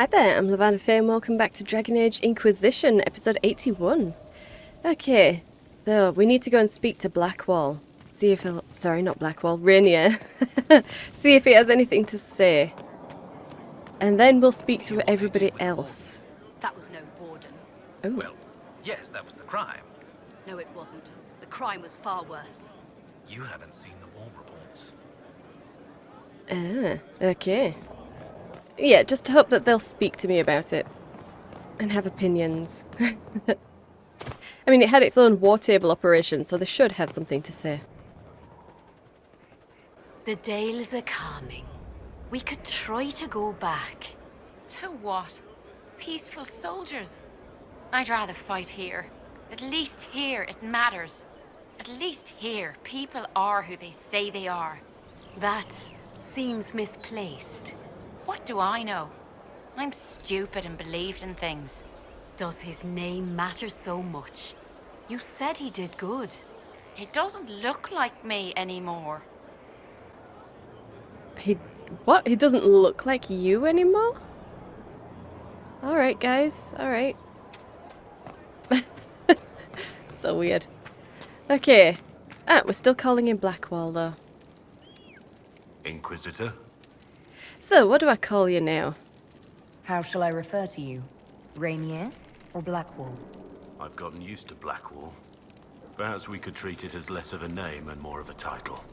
Hi there, I'm Lavellan and welcome back to Dragon Age Inquisition, episode 81. Okay, so we need to go and speak to Blackwall. See if he'll... Sorry, not Blackwall, Rainier. See if he has anything to say. And then we'll speak to everybody else. That was no warden. Oh. Well, yes, that was the crime. No, it wasn't. The crime was far worse. You haven't seen the war reports. Okay. Yeah, just hope that they'll speak to me about it. And have opinions. I mean, it had its own war table operation, so they should have something to say. The Dales are coming. We could try to go back. To what? Peaceful soldiers? I'd rather fight here. At least here it matters. At least here, people are who they say they are. That seems misplaced. What do I know? I'm stupid and believed in things. Does his name matter so much? You said he did good. It doesn't look like me anymore. What? He doesn't look like you anymore? Alright, guys. Alright. So weird. Okay. We're still calling him Blackwall, though. Inquisitor? So, what do I call you now? How shall I refer to you? Rainier or Blackwall? I've gotten used to Blackwall. Perhaps we could treat it as less of a name and more of a title.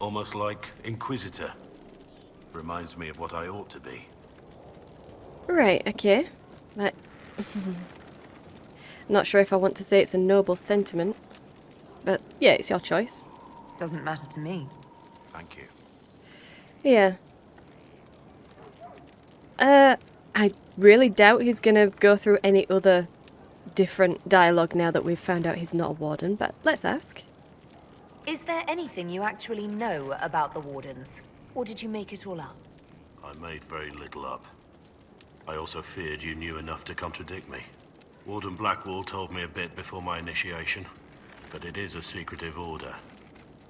Almost like Inquisitor. Reminds me of what I ought to be. Right, okay. Not sure if I want to say it's a noble sentiment. But, yeah, it's your choice. Doesn't matter to me. Thank you. Yeah. I really doubt he's gonna go through any other different dialogue now that we've found out he's not a warden, but let's ask. Is there anything you actually know about the Wardens? Or did you make it all up? I made very little up. I also feared you knew enough to contradict me. Warden Blackwall told me a bit before my initiation, but it is a secretive order.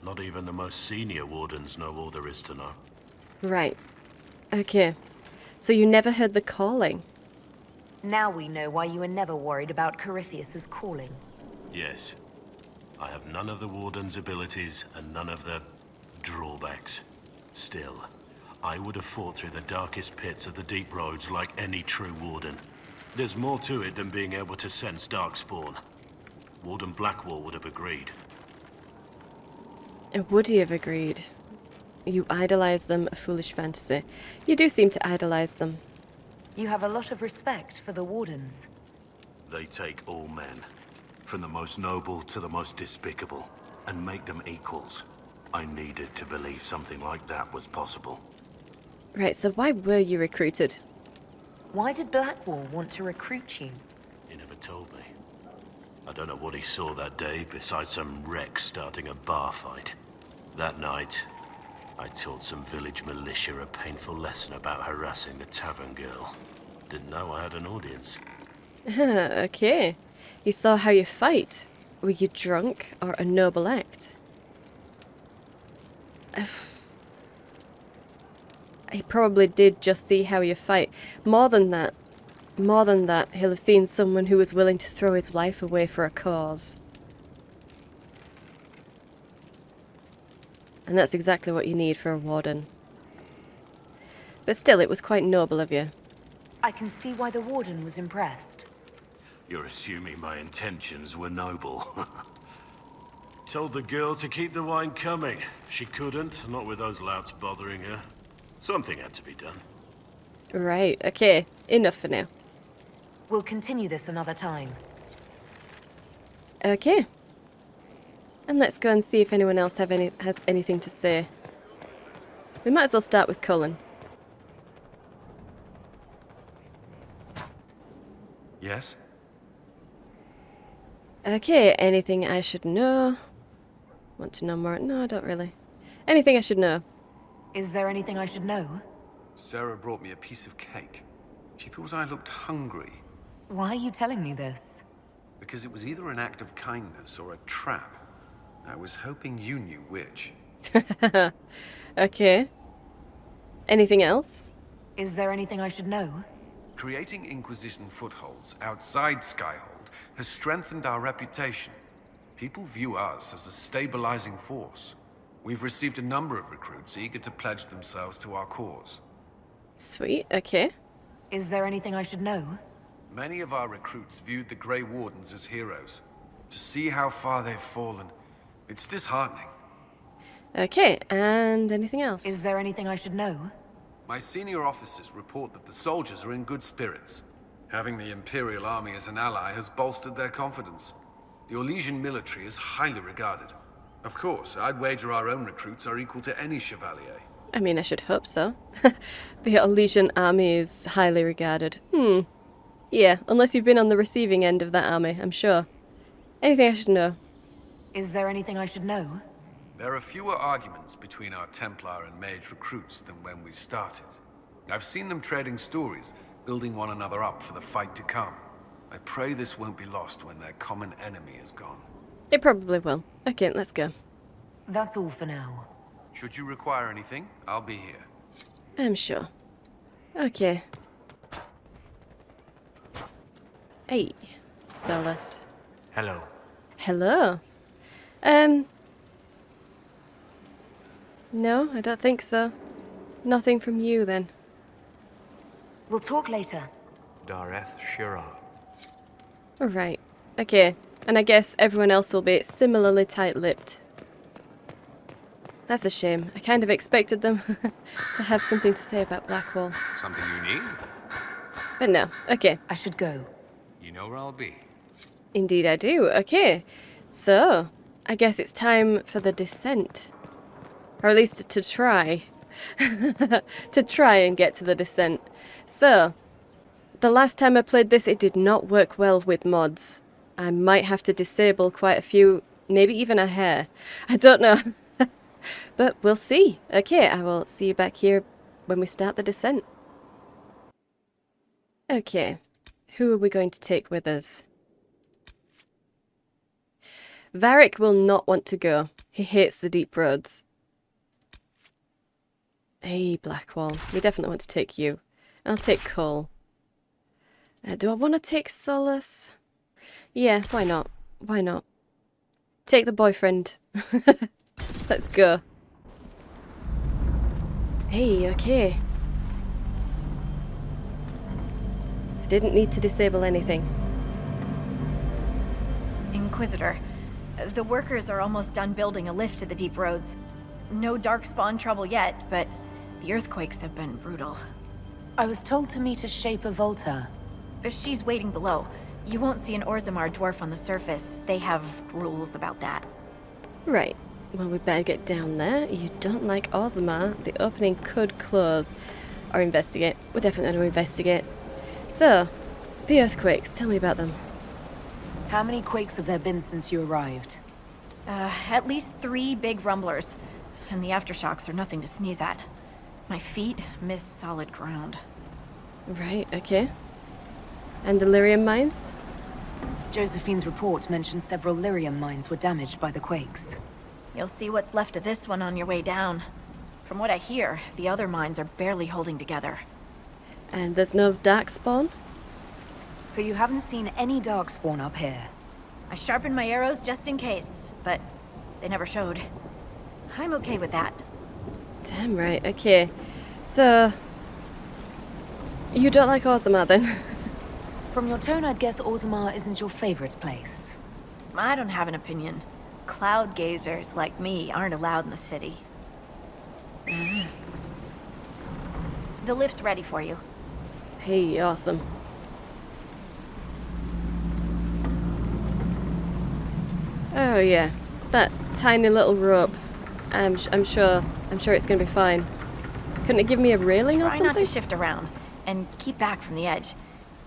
Not even the most senior wardens know all there is to know. Right. Okay. So you never heard the calling? Now we know why you were never worried about Corypheus's calling. Yes. I have none of the warden's abilities and none of the drawbacks. Still, I would have fought through the darkest pits of the deep roads like any true warden. There's more to it than being able to sense darkspawn. Warden Blackwall would have agreed. Would he have agreed? You idolize them, a foolish fantasy. You do seem to idolize them. You have a lot of respect for the Wardens. They take all men, from the most noble to the most despicable, and make them equals. I needed to believe something like that was possible. Right, so why were you recruited? Why did Blackwall want to recruit you? He never told me. I don't know what he saw that day besides some wreck starting a bar fight. That night, I taught some village militia a painful lesson about harassing the tavern girl. Didn't know I had an audience. Okay. You saw how you fight. Were you drunk or a noble act? He probably did just see how you fight. More than that, he'll have seen someone who was willing to throw his life away for a cause. And that's exactly what you need for a warden. But still, it was quite noble of you. I can see why the Warden was impressed. You're assuming my intentions were noble. Told the girl to keep the wine coming. She couldn't, not with those louts bothering her. Something had to be done. Right, okay. Enough for now. We'll continue this another time. Okay. And let's go and see if anyone else has anything to say. We might as well start with Cullen. Yes? Okay, anything I should know? Want to know more? No, I don't really. Anything I should know? Is there anything I should know? Sarah brought me a piece of cake. She thought I looked hungry. Why are you telling me this? Because it was either an act of kindness or a trap. I was hoping you knew which. Okay. Anything else? Is there anything I should know? Creating Inquisition footholds outside Skyhold has strengthened our reputation. People view us as a stabilizing force. We've received a number of recruits eager to pledge themselves to our cause. Sweet, okay. Is there anything I should know? Many of our recruits viewed the Grey Wardens as heroes. To see how far they've fallen, it's disheartening. Okay, and anything else? Is there anything I should know? My senior officers report that the soldiers are in good spirits. Having the Imperial Army as an ally has bolstered their confidence. The Orlesian military is highly regarded. Of course, I'd wager our own recruits are equal to any Chevalier. I mean, I should hope so. The Orlesian army is highly regarded. Yeah, unless you've been on the receiving end of that army, I'm sure. Anything I should know? Is there anything I should know? There are fewer arguments between our Templar and Mage recruits than when we started. I've seen them trading stories, building one another up for the fight to come. I pray this won't be lost when their common enemy is gone. It probably will. Okay, let's go. That's all for now. Should you require anything, I'll be here. I'm sure. Okay. Hey, Seylis. Hello. Hello. No, I don't think so. Nothing from you, then. We'll talk later. Dareth Shira. Alright. Okay. And I guess everyone else will be similarly tight-lipped. That's a shame. I kind of expected them to have something to say about Blackwall. Something you need? But no. Okay. I should go. You know where I'll be. Indeed I do. Okay. So, I guess it's time for the descent. Or at least to try. To try and get to the descent. So, the last time I played this, it did not work well with mods. I might have to disable quite a few, maybe even a hair. I don't know. But we'll see. Okay, I will see you back here when we start the descent. Okay, who are we going to take with us? Varric will not want to go. He hates the deep roads. Hey, Blackwall. We definitely want to take you. I'll take Cole. Do I want to take Seylis? Yeah, why not? Why not? Take the boyfriend. Let's go. Hey, okay. I didn't need to disable anything. Inquisitor, the workers are almost done building a lift to the deep roads. No darkspawn trouble yet, but the earthquakes have been brutal. I was told to meet a Shaper Volta. She's waiting below. You won't see an Orzammar dwarf on the surface. They have rules about that. Right. Well, we better get down there. You don't like Orzammar. The opening could close. Or investigate. We're definitely going to investigate. So, the earthquakes. Tell me about them. How many quakes have there been since you arrived? At least 3 big rumblers. And the aftershocks are nothing to sneeze at. My feet miss solid ground. Right, okay. And the lyrium mines? Josephine's report mentioned several lyrium mines were damaged by the quakes. You'll see what's left of this one on your way down. From what I hear, the other mines are barely holding together. And there's no darkspawn? So you haven't seen any darkspawn up here? I sharpened my arrows just in case, but they never showed. I'm okay with that. Damn right, okay. So, you don't like Orzammar then? From your tone, I'd guess Orzammar isn't your favorite place. I don't have an opinion. Cloud gazers like me aren't allowed in the city. The lift's ready for you. Hey, awesome. Oh yeah, that tiny little rope. I'm sure it's gonna be fine. Couldn't it give me a railing or Try something? not to shift around, and keep back from the edge.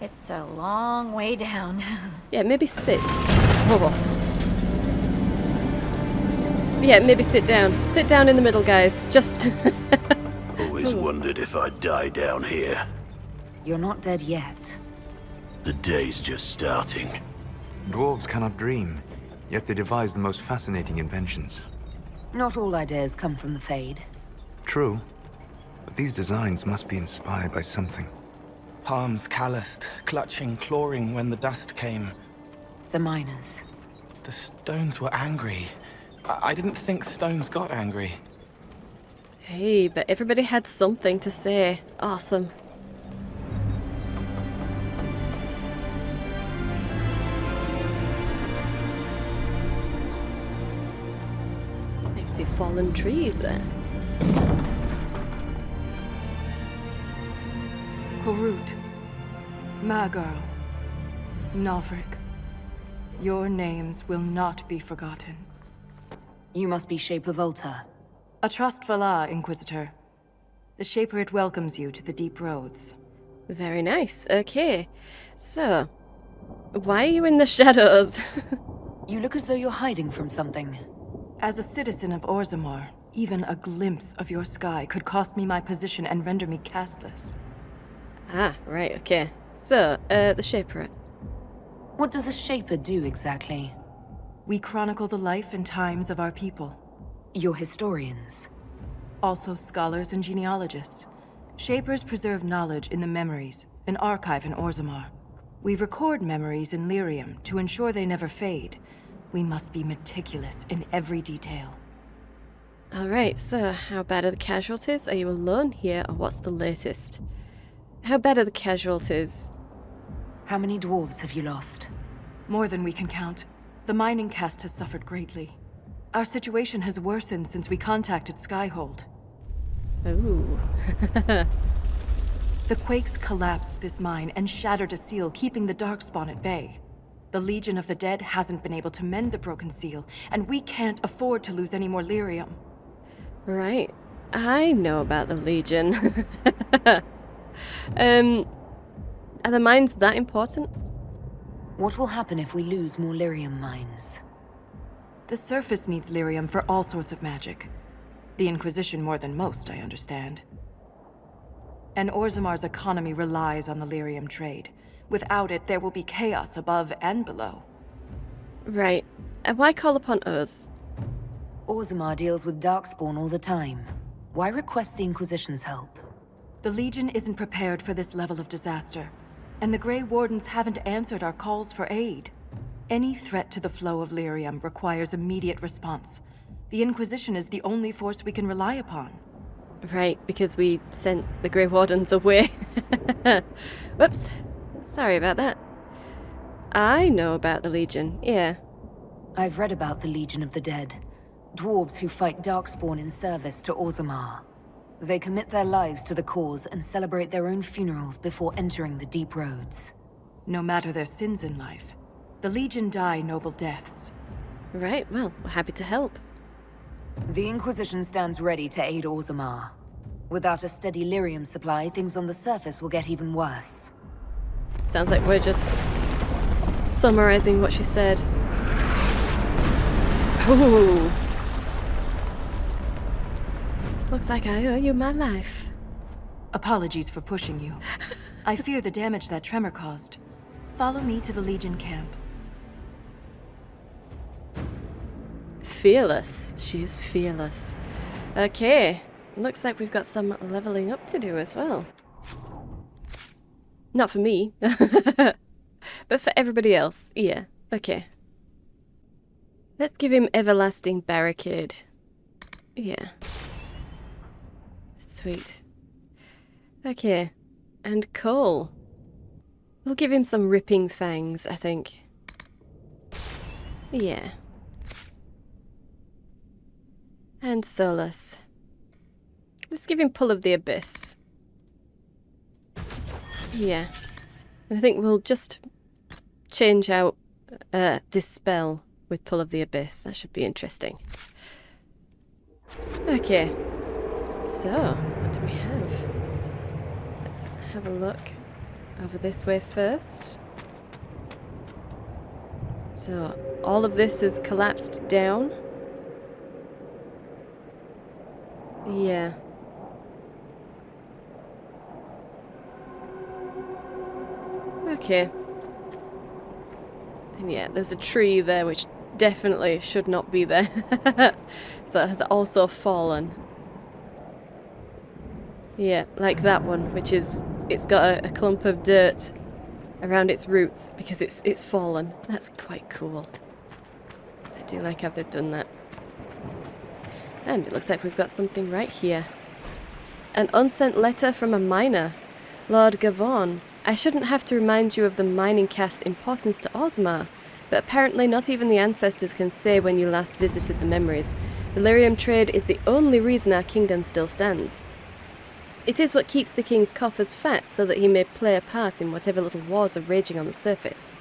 It's a long way down. Yeah, maybe sit. Whoa. Yeah, maybe sit down. Sit down in the middle, guys. Just... Always wondered if I'd die down here. You're not dead yet. The day's just starting. Dwarves cannot dream, yet they devise the most fascinating inventions. Not all ideas come from the Fade. True, but these designs must be inspired by something. Palms calloused, clutching, clawing when the dust came. The miners. The stones were angry. I didn't think stones got angry. Hey, but everybody had something to say. Awesome. I can see fallen trees there. Korut, Magirl, Novrik, your names will not be forgotten. You must be Shaper Volta. A Trustvala, Inquisitor. The Shaper it welcomes you to the Deep Roads. Very nice. Okay. So, why are you in the shadows? You look as though you're hiding from something. As a citizen of Orzammar, even a glimpse of your sky could cost me my position and render me castless. Ah, right, okay. So, the Shaperate. What does a Shaper do exactly? We chronicle the life and times of our people. You're historians. Also scholars and genealogists. Shapers preserve knowledge in the memories, an archive in Orzammar. We record memories in Lyrium to ensure they never fade. We must be meticulous in every detail. Alright, so how bad are the casualties? Are you alone here, or what's the latest? How bad are the casualties? How many dwarves have you lost? More than we can count. The mining caste has suffered greatly. Our situation has worsened since we contacted Skyhold. Ooh. The quakes collapsed this mine and shattered a seal, keeping the Darkspawn at bay. The Legion of the Dead hasn't been able to mend the broken seal, and we can't afford to lose any more lyrium. Right. I know about the Legion. Are the mines that important? What will happen if we lose more lyrium mines? The surface needs lyrium for all sorts of magic. The Inquisition more than most, I understand. And Orzammar's economy relies on the lyrium trade. Without it, there will be chaos above and below. Right. And why call upon us? Orzammar deals with Darkspawn all the time. Why request the Inquisition's help? The Legion isn't prepared for this level of disaster, and the Grey Wardens haven't answered our calls for aid. Any threat to the flow of lyrium requires immediate response. The Inquisition is the only force we can rely upon. Right, because we sent the Grey Wardens away. Whoops. Sorry about that. I know about the Legion, yeah. I've read about the Legion of the Dead. Dwarves who fight Darkspawn in service to Orzammar. They commit their lives to the cause and celebrate their own funerals before entering the Deep Roads. No matter their sins in life, the Legion die noble deaths. Right, well, we're happy to help. The Inquisition stands ready to aid Orzammar. Without a steady lyrium supply, things on the surface will get even worse. Sounds like we're just summarizing what she said. Ooh. Looks like I owe you my life. Apologies for pushing you. I fear the damage that tremor caused. Follow me to the Legion camp. Fearless. She's fearless. Okay. Looks like we've got some leveling up to do as well. Not for me. But for everybody else. Yeah. Okay. Let's give him Everlasting Barricade. Yeah. Sweet. Okay. And Cole. We'll give him some Ripping Fangs, I think. Yeah. And Seylis. Let's give him Pull of the Abyss. Yeah. And I think we'll just change out Dispel with Pull of the Abyss. That should be interesting. Okay. So, what do we have? Let's have a look over this way first. So, all of this is collapsed down. Yeah. Okay. And yeah, there's a tree there which definitely should not be there. So it has also fallen. Yeah, like that one, which is it's got a clump of dirt around its roots because it's fallen. That's quite cool. I do like how they've done that. And it looks like we've got something right here. An unsent letter from a miner. Lord Gavon, I shouldn't have to remind you of the mining caste's importance to Orzammar, but apparently not even the ancestors can say when you last visited the memories. The lyrium trade is the only reason our kingdom still stands. It is what keeps the king's coffers fat so that he may play a part in whatever little wars are raging on the surface.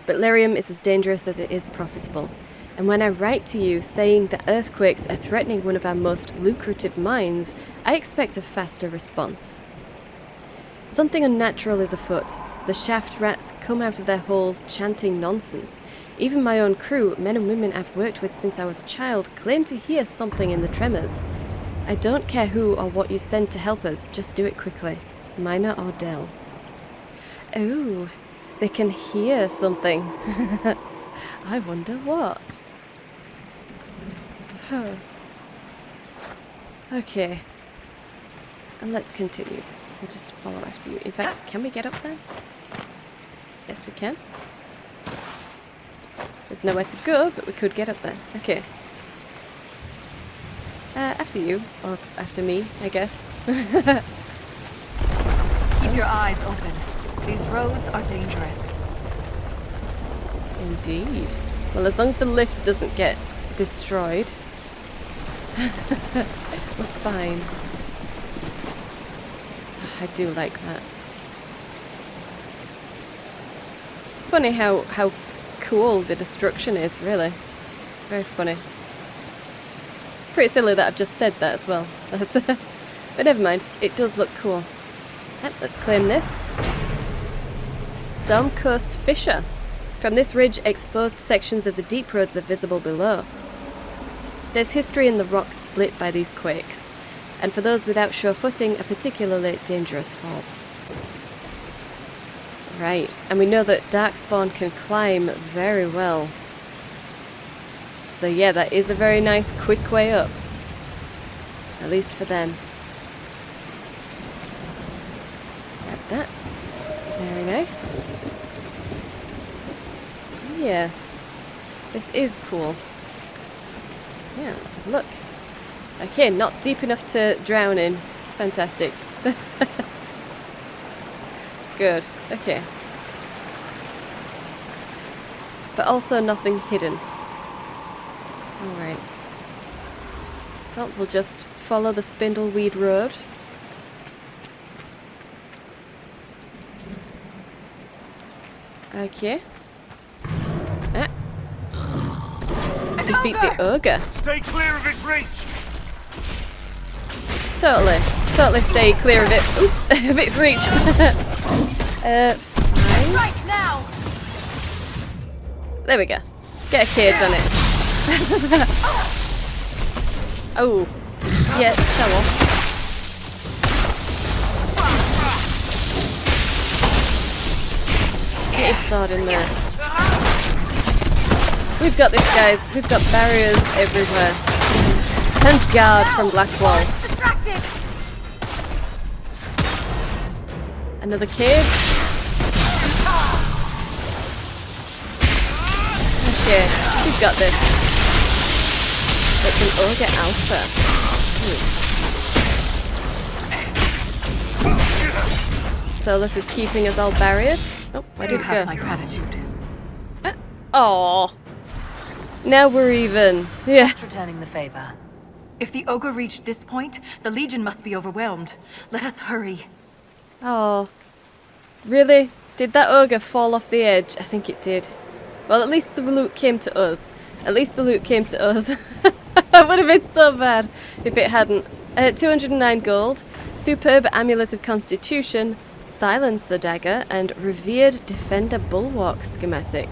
But lyrium is as dangerous as it is profitable. And when I write to you saying that earthquakes are threatening one of our most lucrative mines, I expect a faster response. Something unnatural is afoot. The shaft rats come out of their holes chanting nonsense. Even my own crew, men and women I've worked with since I was a child, claim to hear something in the tremors. I don't care who or what you send to help us, just do it quickly. Miner or Del. Oh, they can hear something. I wonder what. Huh. Okay. And let's continue. We'll just follow after you. In fact, can we get up there? Yes, we can. There's nowhere to go, but we could get up there. Okay. After you, or after me, I guess. Keep your eyes open. These roads are dangerous. Indeed. Well, as long as the lift doesn't get destroyed, we're fine. I do like that. Funny how cool the destruction is, really. It's very funny. Pretty silly that I've just said that as well. But never mind, it does look cool. And let's claim this. Storm Coast Fissure. From this ridge, exposed sections of the deep roads are visible below. There's history in the rocks split by these quakes, and for those without sure footing, a particularly dangerous fall. Right, and we know that Darkspawn can climb very well. So yeah, that is a very nice quick way up. At least for them. Grab that. Very nice. Yeah. This is cool. Yeah, let's have a look. Okay, not deep enough to drown in. Fantastic. Good. Okay. But also nothing hidden. Alright. Well, we'll just follow the Spindleweed Road. Okay. Ah. Defeat the ogre. Stay clear of its reach! Totally stay clear of its of its reach. Fine. Right now! There we go. Get a cage on it. Oh. Yeah, show off. Get his sword in there. We've got this, guys. We've got barriers everywhere. And guard from Blackwall. Another cage. Okay, we've got this. It's an ogre alpha. Seylis is keeping us all barriered. Oh, where did it go? My gratitude. Oh, now we're even. Yeah. Just returning the favor. If the ogre reached this point, the Legion must be overwhelmed. Let us hurry. Oh, really? Did that ogre fall off the edge? I think it did. Well, at least the loot came to us. At least the loot came to us. That would have been so bad if it hadn't. 209 gold, superb amulet of constitution, silencer dagger, and revered defender bulwark schematic.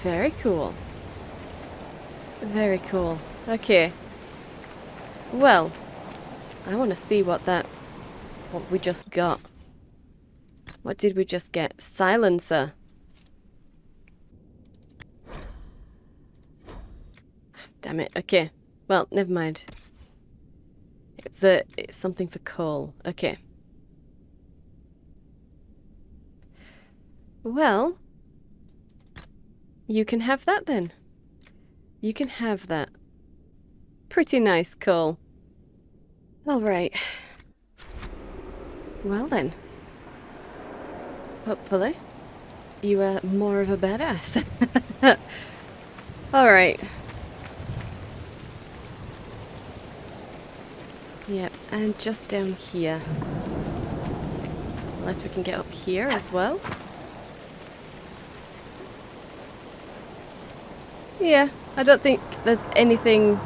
Very cool. Very cool. Okay. Well, I want to see what we just got. What did we just get? Silencer. Damn it. Okay. Well, never mind. It's something for coal. Okay. Well, you can have that then. You can have that. Pretty nice, Cole. Alright. Well then. Hopefully, you are more of a badass. Alright. Yep, and just down here. Unless we can get up here as well. Yeah, I don't think there's anything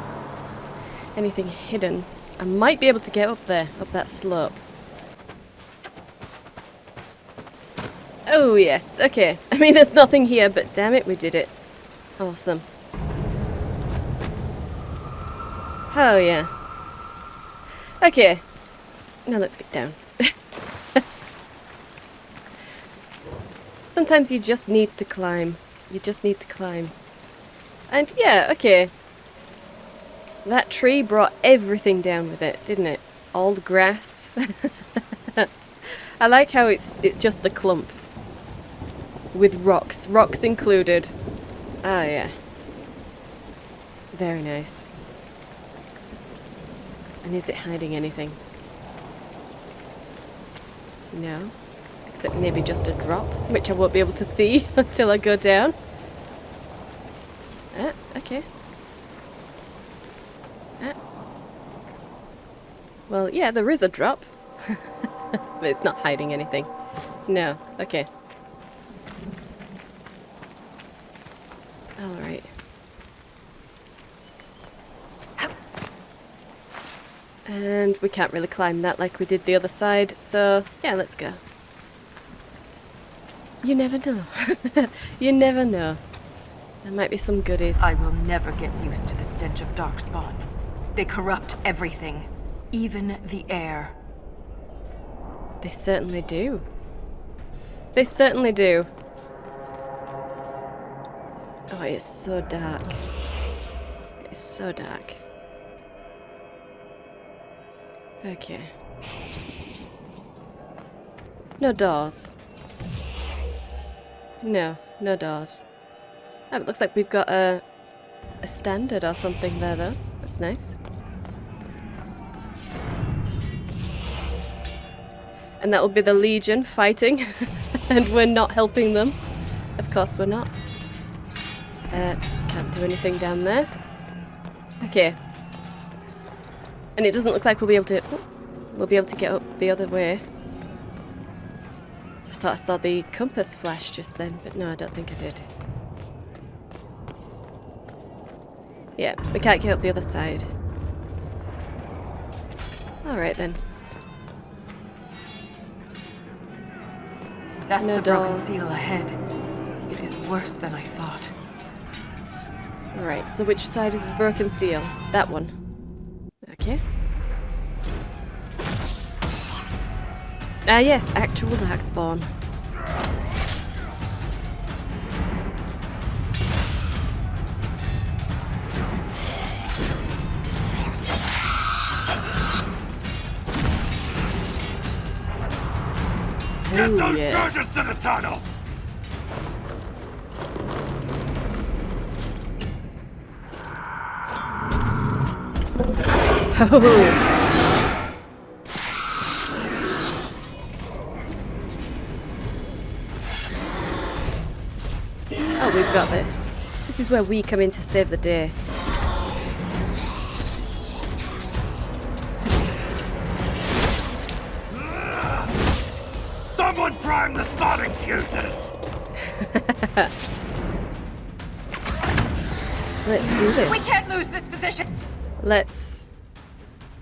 hidden. I might be able to get up there, up that slope. Oh yes, okay. I mean, there's nothing here, but damn it, we did it. Awesome. Oh yeah. Okay. Now let's get down. Sometimes you just need to climb. You just need to climb. And yeah, okay. That tree brought everything down with it, didn't it? All the grass. I like how it's just the clump. With rocks included. Oh yeah. Very nice. And is it hiding anything? No. Except maybe just a drop, which I won't be able to see until I go down. Ah, okay. Ah. Well, yeah, there is a drop. But it's not hiding anything. No, okay. Alright. And we can't really climb that like we did the other side, so yeah, let's go. You never know. You never know. There might be some goodies. I will never get used to the stench of darkspawn. They corrupt everything, even the air. They certainly do. They certainly do. Oh, it's so dark. It's so dark. Okay. No doors. No doors. Oh, it looks like we've got a standard or something there, though. That's nice. And that will be the Legion fighting, and we're not helping them. Of course we're not. Can't do anything down there. Okay. And it doesn't look like we'll be able to get up the other way. I thought I saw the compass flash just then, but no, I don't think I did. Yeah, we can't get up the other side. Alright then. That's No the broken doors. seal ahead. It is worse than I thought. Right, so which side is the broken seal? That one. Okay. Ah yes, actual darkspawn. Get those yeah. charges to the tunnels! Oh. Oh, we've got this. This is where we come in to save the day. Someone prime the sonic fuses! Let's do this. We can't lose this position! Let's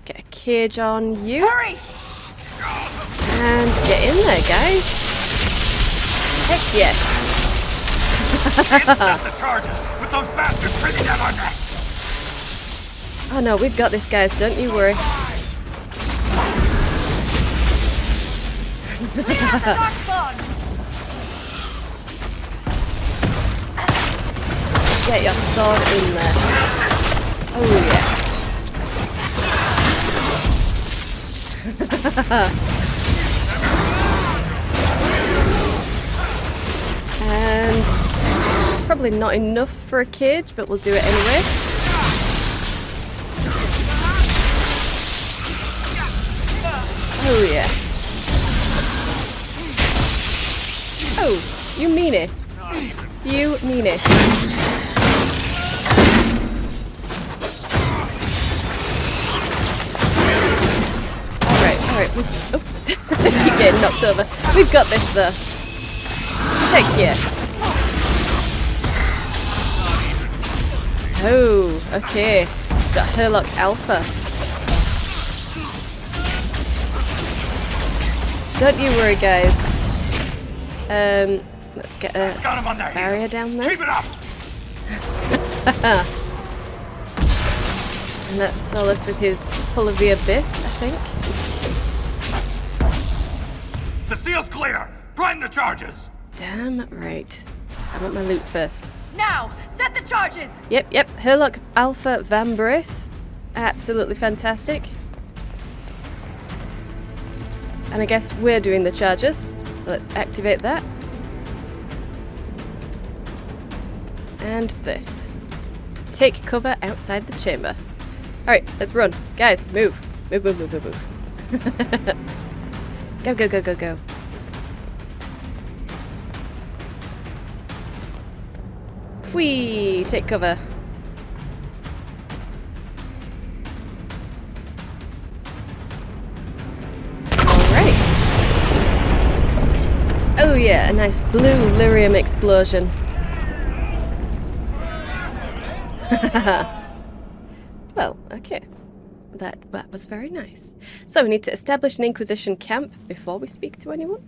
get a cage on you. Hurry! And get in there, guys. Heck yes. Intercept the charges with those bastards breathing down our necks! Oh no, we've got this, guys. Don't you worry. Get your sword in there. Oh yeah. Probably not enough for a cage, but we'll do it anyway. Oh, yeah. Oh, you mean it. You mean it. Alright. Oh, keep getting knocked over. We've got this, though. Heck yes. Oh, okay. Got Herlock Alpha. Don't you worry, guys. Let's get a barrier down there. Keep it up. And that's Seylis with his Pull of the Abyss, I think. The seal's clear. Prime the charges. Damn right. I want my loot first. Now, set the charges! Yep. Herlock Alpha Vambrace. Absolutely fantastic. And I guess we're doing the charges. So let's activate that. And this. Take cover outside the chamber. Alright, let's run. Guys, move. Move. Go. Whee! Take cover. Alright. Oh yeah, a nice blue lyrium explosion. Well, okay. That was very nice. So we need to establish an Inquisition camp before we speak to anyone?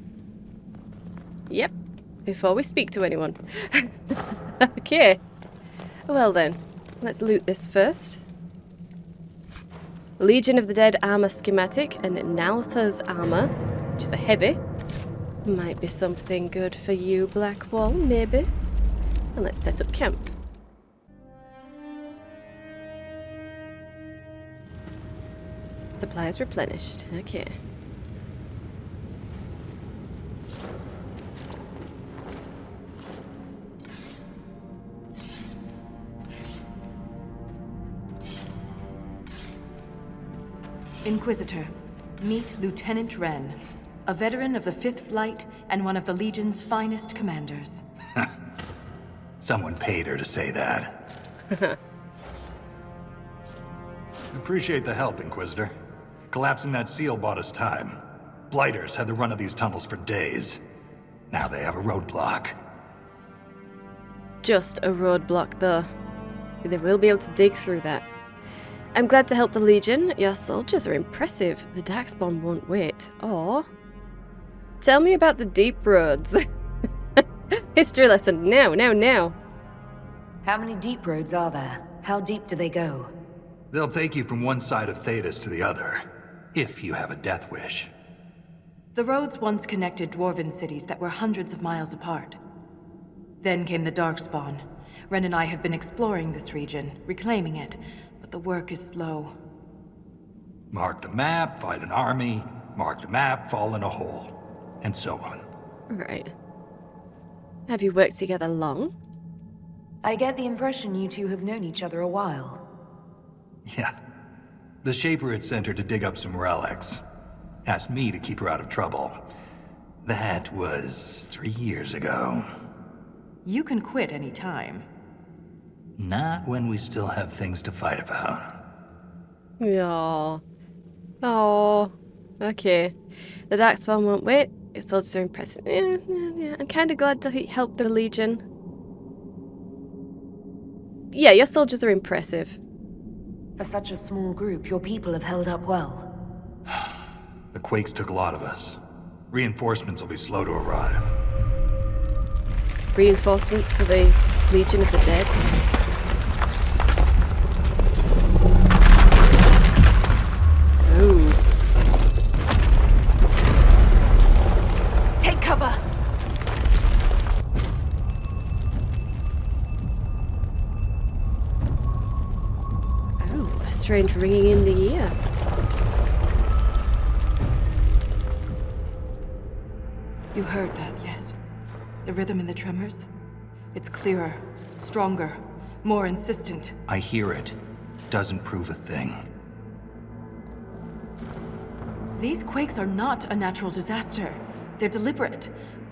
Yep. Before we speak to anyone. Okay. Well then, let's loot this first. Legion of the Dead armor schematic and Naltha's armor, which is a heavy. Might be something good for you, Blackwall, maybe. And let's set up camp. Supplies replenished. Okay. Inquisitor, meet Lieutenant Wren, a veteran of the 5th Flight and one of the Legion's finest commanders. Someone paid her to say that. Appreciate the help, Inquisitor. Collapsing that seal bought us time. Blighters had the run of these tunnels for days. Now they have a roadblock. Just a roadblock, though. They will be able to dig through that. I'm glad to help the Legion. Your soldiers are impressive. The Darkspawn won't wait. Or tell me about the deep roads. History lesson. Now. How many deep roads are there? How deep do they go? They'll take you from one side of Thedas to the other, if you have a death wish. The roads once connected dwarven cities that were hundreds of miles apart. Then came the Darkspawn. Ren and I have been exploring this region, reclaiming it, but the work is slow. Mark the map, fight an army. Mark the map, fall in a hole. And so on. Right. Have you worked together long? I get the impression you two have known each other a while. Yeah. The Shaper had sent her to dig up some relics. Asked me to keep her out of trouble. That was 3 years ago. You can quit any time. Not when we still have things to fight about. Yeah. Oh. Okay. The Darkspawn won't wait. Your soldiers are impressive. Yeah. I'm kind of glad to help the Legion. Yeah, your soldiers are impressive. For such a small group, your people have held up well. The Quakes took a lot of us. Reinforcements will be slow to arrive. Reinforcements for the Legion of the Dead. Ooh. Take cover! Oh, a strange ringing in the ear. You heard that, yes? The rhythm and the tremors? It's clearer, Stronger. More insistent. I hear it. Doesn't prove a thing. These quakes are not a natural disaster. They're deliberate.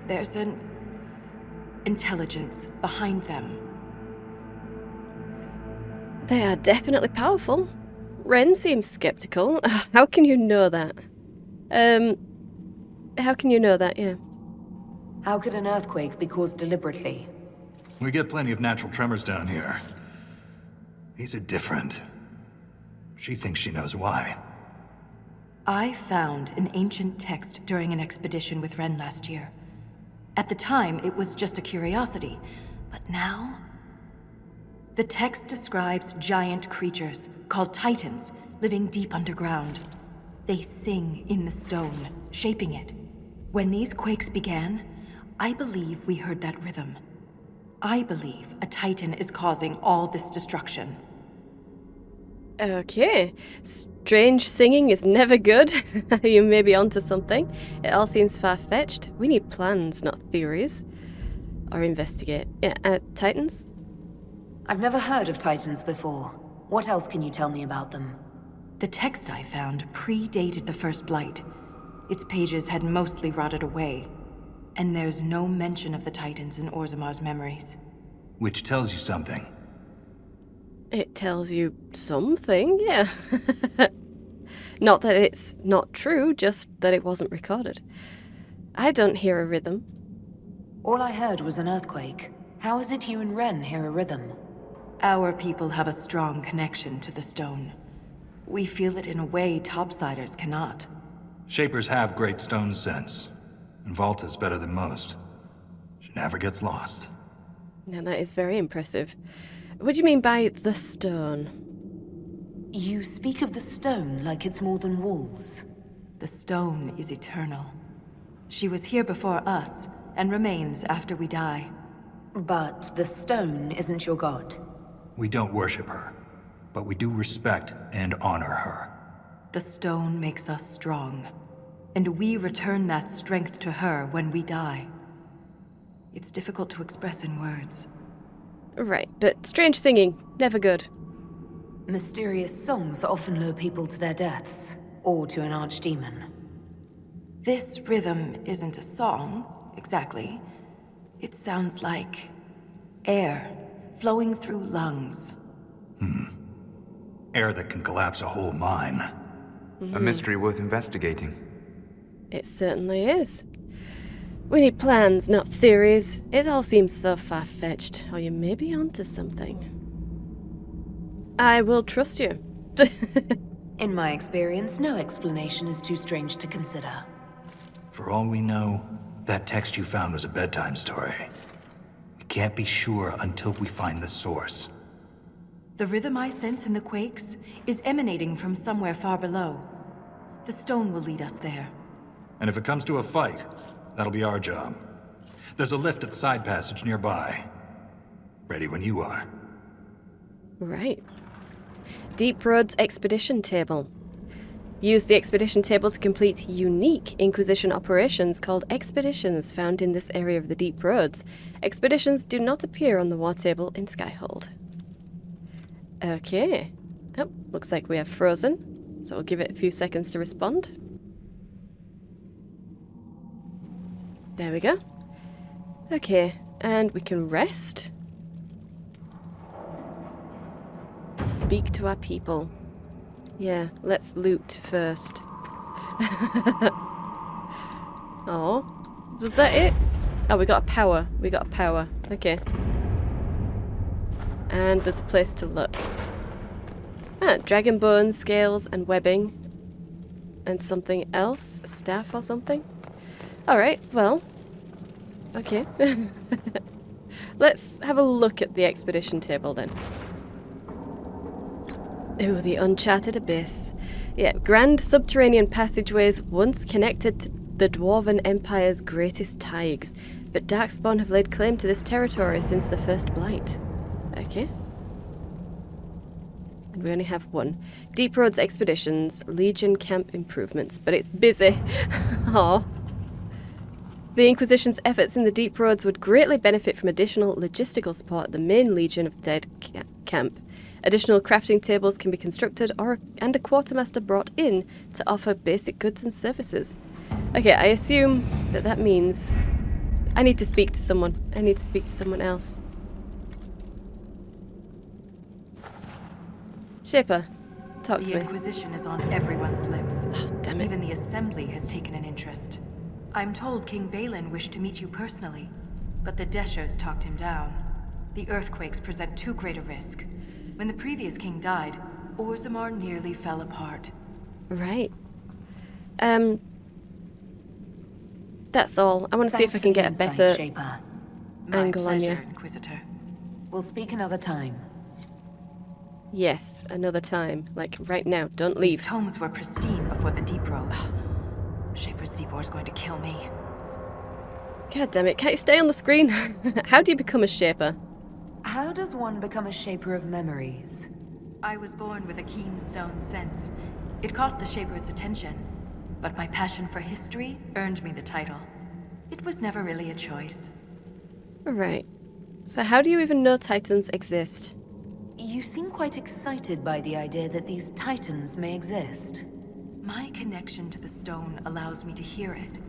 There's an intelligence behind them. They are definitely powerful. Ren seems skeptical. How can you know that? How can you know that, yeah? How could an earthquake be caused deliberately? We get plenty of natural tremors down here. These are different. She thinks she knows why. I found an ancient text during an expedition with Ren last year. At the time, it was just a curiosity, but now... The text describes giant creatures, called Titans, living deep underground. They sing in the stone, shaping it. When these quakes began, I believe we heard that rhythm. I believe a Titan is causing all this destruction. Okay. Strange singing is never good. You may be onto something. It all seems far-fetched. We need plans, not theories. Or investigate. Yeah, Titans? I've never heard of Titans before. What else can you tell me about them? The text I found predated the First Blight. Its pages had mostly rotted away. And there's no mention of the Titans in Orzamar's memories. Which tells you something. It tells you something, yeah. Not that it's not true, just that it wasn't recorded. I don't hear a rhythm. All I heard was an earthquake. How is it you and Ren hear a rhythm? Our people have a strong connection to the stone. We feel it in a way topsiders cannot. Shapers have great stone sense. And Volta's better than most. She never gets lost. Now that is very impressive. What do you mean by the stone? You speak of the stone like it's more than walls. The stone is eternal. She was here before us, and remains after we die. But the stone isn't your god. We don't worship her, but we do respect and honor her. The stone makes us strong, and we return that strength to her when we die. It's difficult to express in words. Right, but strange singing, never good. Mysterious songs often lure people to their deaths, or to an archdemon. This rhythm isn't a song, exactly. It sounds like air flowing through lungs. Air that can collapse a whole mine. A mystery worth investigating. It certainly is. We need plans, not theories. It all seems so far-fetched, or you may be onto something. I will trust you. In my experience, no explanation is too strange to consider. For all we know, that text you found was a bedtime story. We can't be sure until we find the source. The rhythm I sense in the quakes is emanating from somewhere far below. The stone will lead us there. And if it comes to a fight, that'll be our job. There's a lift at the side passage nearby. Ready when you are. Right. Deep Road's expedition table. Use the expedition table to complete unique Inquisition operations called expeditions found in this area of the Deep Roads. Expeditions do not appear on the war table in Skyhold. Okay. Oh, looks like we have frozen, so we'll give it a few seconds to respond. There we go. Okay, and we can rest. Speak to our people. Yeah, let's loot first. Oh, was that it? Oh, we got a power. We got a power. Okay. And there's a place to look. Ah, dragon bones, scales, and webbing. And something else? A staff or something? Alright, well. Okay. Let's have a look at the expedition table then. Ooh, the uncharted abyss. Yeah, grand subterranean passageways once connected to the Dwarven Empire's greatest taigs, but Darkspawn have laid claim to this territory since the First Blight. Okay. And we only have one. Deep Roads Expeditions, Legion Camp Improvements, but it's busy. Oh. The Inquisition's efforts in the Deep Roads would greatly benefit from additional logistical support at the main Legion of Dead camp. Additional crafting tables can be constructed and a quartermaster brought in to offer basic goods and services. Okay, I assume that means I need to speak to someone. I need to speak to someone else. Shaper, talk to me. The Inquisition is on everyone's lips. Oh, damn it. Even the Assembly has taken an interest. I'm told King Balin wished to meet you personally, but the Deshers talked him down. The earthquakes present too great a risk. When the previous king died, Orzammar nearly fell apart. Right. That's all. I want to see if I can get a better angle on you. Inquisitor. We'll speak another time. Yes, another time. Like right now. Don't leave. These tomes were pristine before the Deep Roads. Shaper Zeebor's going to kill me. God damn it, can't you stay on the screen? How do you become a Shaper? How does one become a shaper of memories? I was born with a keen stone sense. It caught the Shaper's attention, but my passion for history earned me the title. It was never really a choice. Right. So how do you even know Titans exist? You seem quite excited by the idea that these Titans may exist. My connection to the stone allows me to hear it,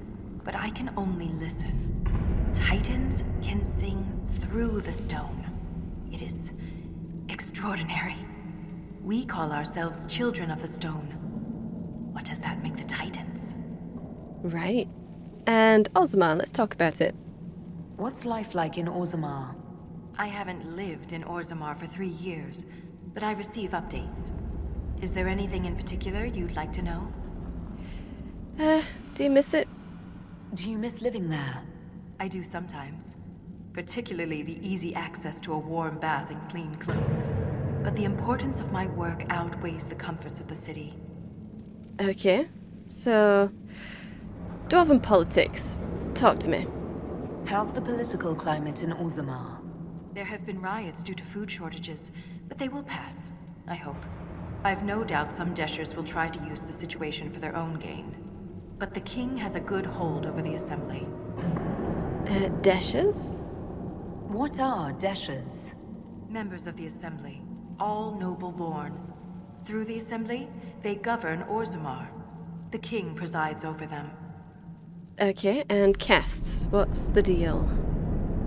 but I can only listen. Titans can sing through the stone. It is extraordinary. We call ourselves children of the stone. What does that make the Titans? Right. And Orzammar, let's talk about it. What's life like in Orzammar? I haven't lived in Orzammar for 3 years, but I receive updates. Is there anything in particular you'd like to know? Do you miss it? Do you miss living there? I do sometimes. Particularly the easy access to a warm bath and clean clothes. But the importance of my work outweighs the comforts of the city. Okay. So, Dwarven politics. Talk to me. How's the political climate in Orzammar? There have been riots due to food shortages, but they will pass, I hope. I've no doubt some Deshers will try to use the situation for their own gain. But the king has a good hold over the Assembly. Deshers? What are Deshers? Members of the Assembly, all noble-born. Through the Assembly, they govern Orzammar. The king presides over them. Okay, and castes. What's the deal?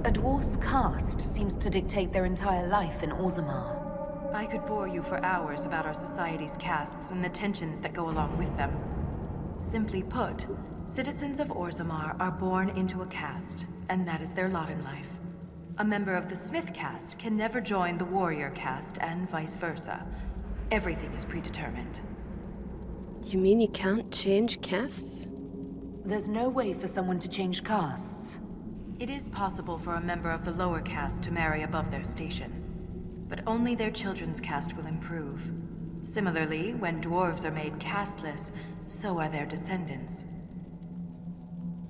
A dwarf's caste seems to dictate their entire life in Orzammar. I could bore you for hours about our society's castes and the tensions that go along with them. Simply put, citizens of Orzammar are born into a caste, and that is their lot in life. A member of the Smith caste can never join the warrior caste, and vice versa. Everything is predetermined. You mean you can't change castes? There's no way for someone to change castes. It is possible for a member of the lower caste to marry above their station, but only their children's caste will improve. Similarly, when dwarves are made casteless, so are their descendants.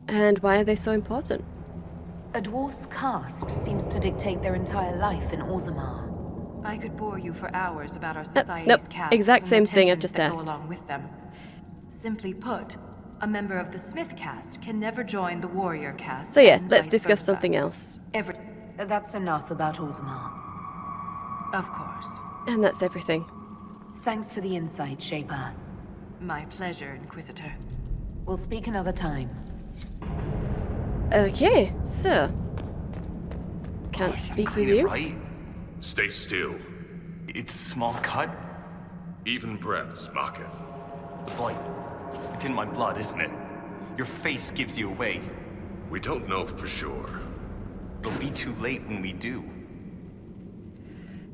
And why are they so important? A dwarf's caste seems to dictate their entire life in Orzammar. I could bore you for hours about our society's nope. castes Exact and same the thing I've tensions just that asked. go along with them. Simply put, a member of the Smith caste can never join the warrior caste. So yeah, and let's vice discuss versa. something else. That's enough about Orzammar. Of course. And that's everything. Thanks for the insight, Shaper. My pleasure, Inquisitor. We'll speak another time. Okay, so... Can't speak with you? Right? Stay still. It's a small cut. Even breaths, Marketh. The bite. It's in my blood, isn't it? Your face gives you away. We don't know for sure. It'll be too late when we do.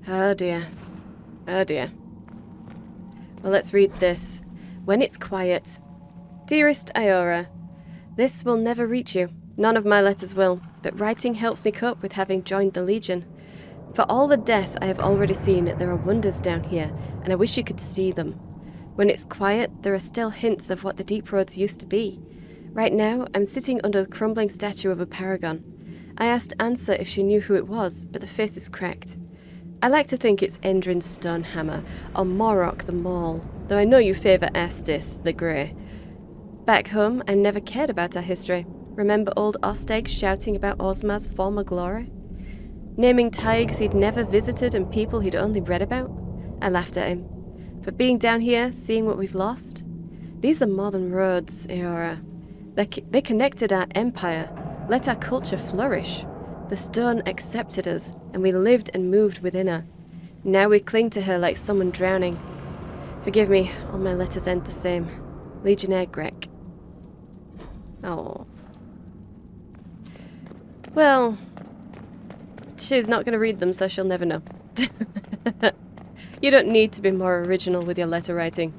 Oh dear. Oh dear. Well, let's read this. When it's quiet. Dearest Iora, this will never reach you. None of my letters will, but writing helps me cope with having joined the Legion. For all the death I have already seen, there are wonders down here, and I wish you could see them. When it's quiet, there are still hints of what the Deep Roads used to be. Right now, I'm sitting under the crumbling statue of a paragon. I asked Ansa if she knew who it was, but the face is cracked. I like to think it's Endrin's Stonehammer, or Morok the Maul, though I know you favour Astith the Grey. Back home, I never cared about our history. Remember old Osteg shouting about Orzamar's former glory? Naming taigs he'd never visited and people he'd only read about? I laughed at him. But being down here, seeing what we've lost? These are more than roads, Eora. They connected our empire, let our culture flourish. The stone accepted us, and we lived and moved within her. Now we cling to her like someone drowning. Forgive me, all my letters end the same. Legionnaire Grek. Oh. Well, she's not going to read them, so she'll never know. You don't need to be more original with your letter writing.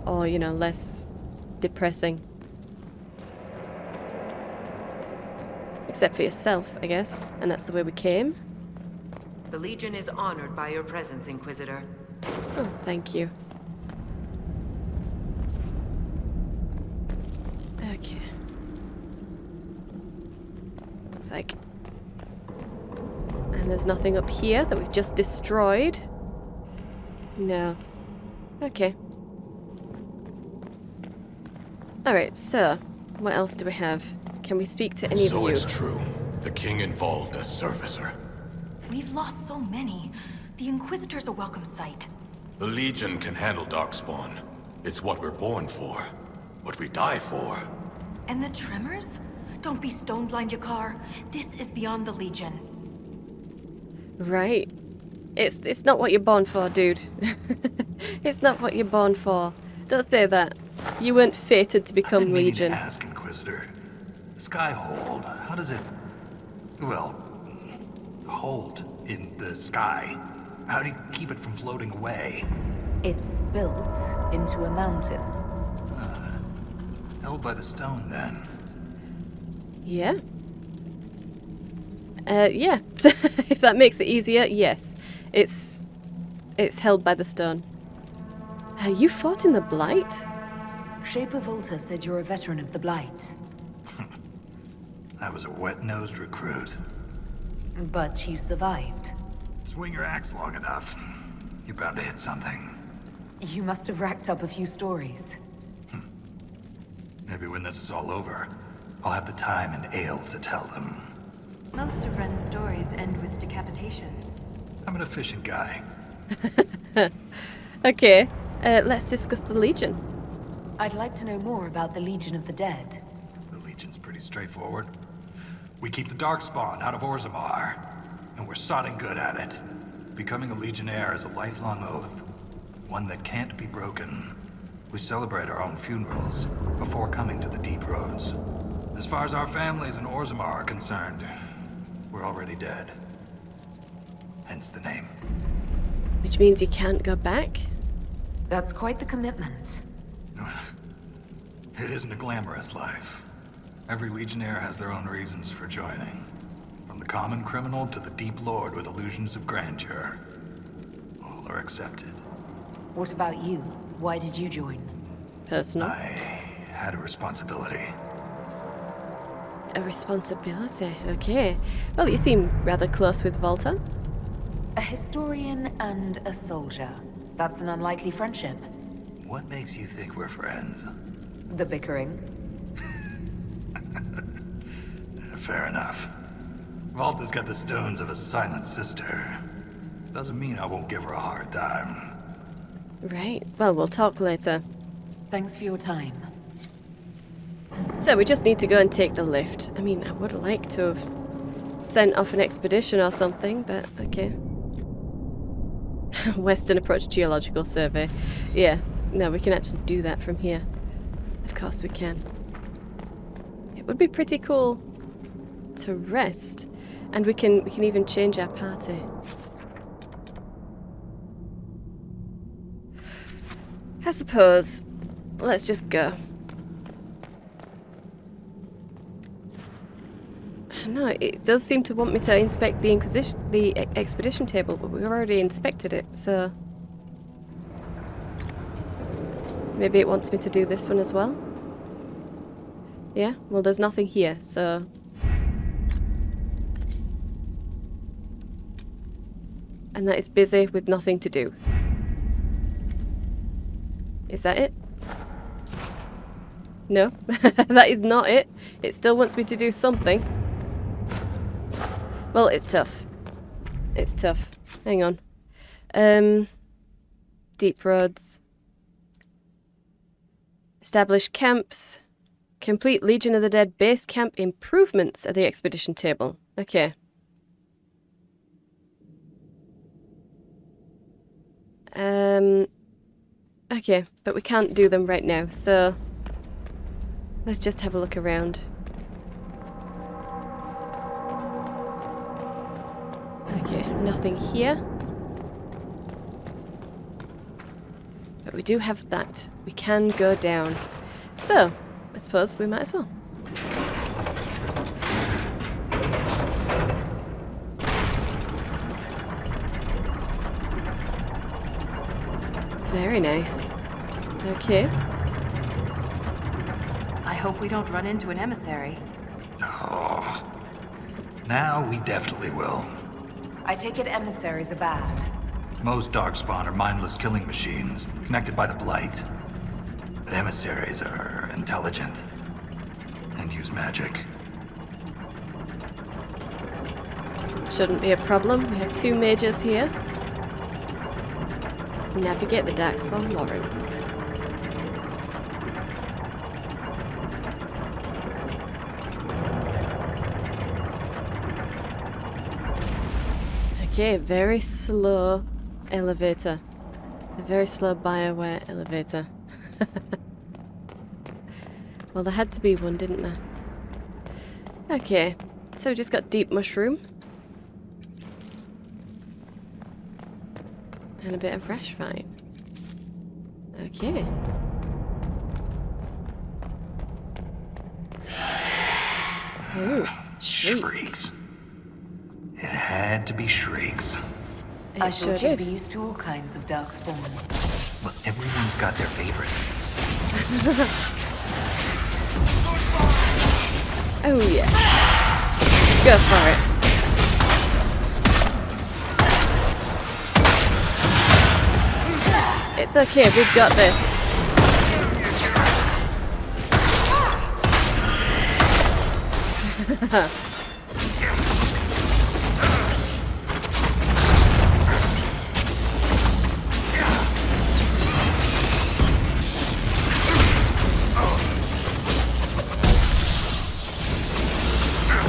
Or, you know, less depressing. Except for yourself, I guess. And that's the way we came. The Legion is honored by your presence, Inquisitor. Oh, thank you. Okay. Looks like... And there's nothing up here that we've just destroyed. No. Okay. Alright, so, what else do we have? Can we speak to any of you? So it's true. The king involved a servicer. We've lost so many. The Inquisitor's a welcome sight. The Legion can handle Darkspawn. It's what we're born for. What we die for. And the Tremors? Don't be stone blind, Yakar. This is beyond the Legion. Right. It's not what you're born for, dude. It's not what you're born for. Don't say that. You weren't fated to become Legion. To ask, Inquisitor. Skyhold, how does it... well... hold in the sky? How do you keep it from floating away? It's built into a mountain. Held by the stone, then. Yeah. Yeah. If that makes it easier, yes. It's held by the stone. You fought in the Blight? Shaper Volta said you're a veteran of the Blight. I was a wet-nosed recruit. But you survived. Swing your axe long enough, you're bound to hit something. You must have racked up a few stories. Maybe when this is all over, I'll have the time and ale to tell them. Most of Ren's stories end with decapitation. I'm an efficient guy. Okay, let's discuss the Legion. I'd like to know more about the Legion of the Dead. The Legion's pretty straightforward. We keep the Darkspawn out of Orzammar, and we're sodding good at it. Becoming a Legionnaire is a lifelong oath, one that can't be broken. We celebrate our own funerals before coming to the Deep Roads. As far as our families in Orzammar are concerned, we're already dead. Hence the name. Which means you can't go back? That's quite the commitment. It isn't a glamorous life. Every Legionnaire has their own reasons for joining. From the common criminal to the Deep Lord with illusions of grandeur. All are accepted. What about you? Why did you join? Personal. I had a responsibility. A responsibility, okay. Well, you seem rather close with Volta. A historian and a soldier. That's an unlikely friendship. What makes you think we're friends? The bickering. Fair enough. Volta's got the stones of a silent sister. Doesn't mean I won't give her a hard time. Right. Well, we'll talk later. Thanks for your time. So we just need to go and take the lift. I mean, I would like to have sent off an expedition or something, but okay. Western Approach Geological Survey. Yeah, no, we can actually do that from here. Of course we can. It would be pretty cool to rest, and we can even change our party. I suppose. Let's just go. No, it does seem to want me to inspect the expedition table, but we've already inspected it, so maybe it wants me to do this one as well. Yeah, well, there's nothing here, so and that is busy with nothing to do. Is that it? No, that is not it. It still wants me to do something. Well, it's tough. It's tough. Hang on. Deep roads. Establish camps. Complete Legion of the Dead base camp improvements at the expedition table. Okay. Okay, but we can't do them right now, so let's just have a look around. Okay, nothing here. But we do have that. We can go down. So, I suppose we might as well. Very nice. Okay. I hope we don't run into an emissary. Oh. Now we definitely will. I take it emissaries are bad. Most Darkspawn are mindless killing machines, connected by the Blight. But emissaries are intelligent. And use magic. Shouldn't be a problem. We have 2 mages here. Navigate the Darkspawn Warrens. Okay, very slow elevator. A very slow Bioware elevator. Well, there had to be one, didn't there? Okay, so we just got deep mushroom. And a bit of fresh vine. Okay. Ooh, shrieks. It had to be shrieks. I thought you'd be used to all kinds of darkspawn. Well, everyone's got their favorites. Oh yeah. Go for it. It's okay, we've got this.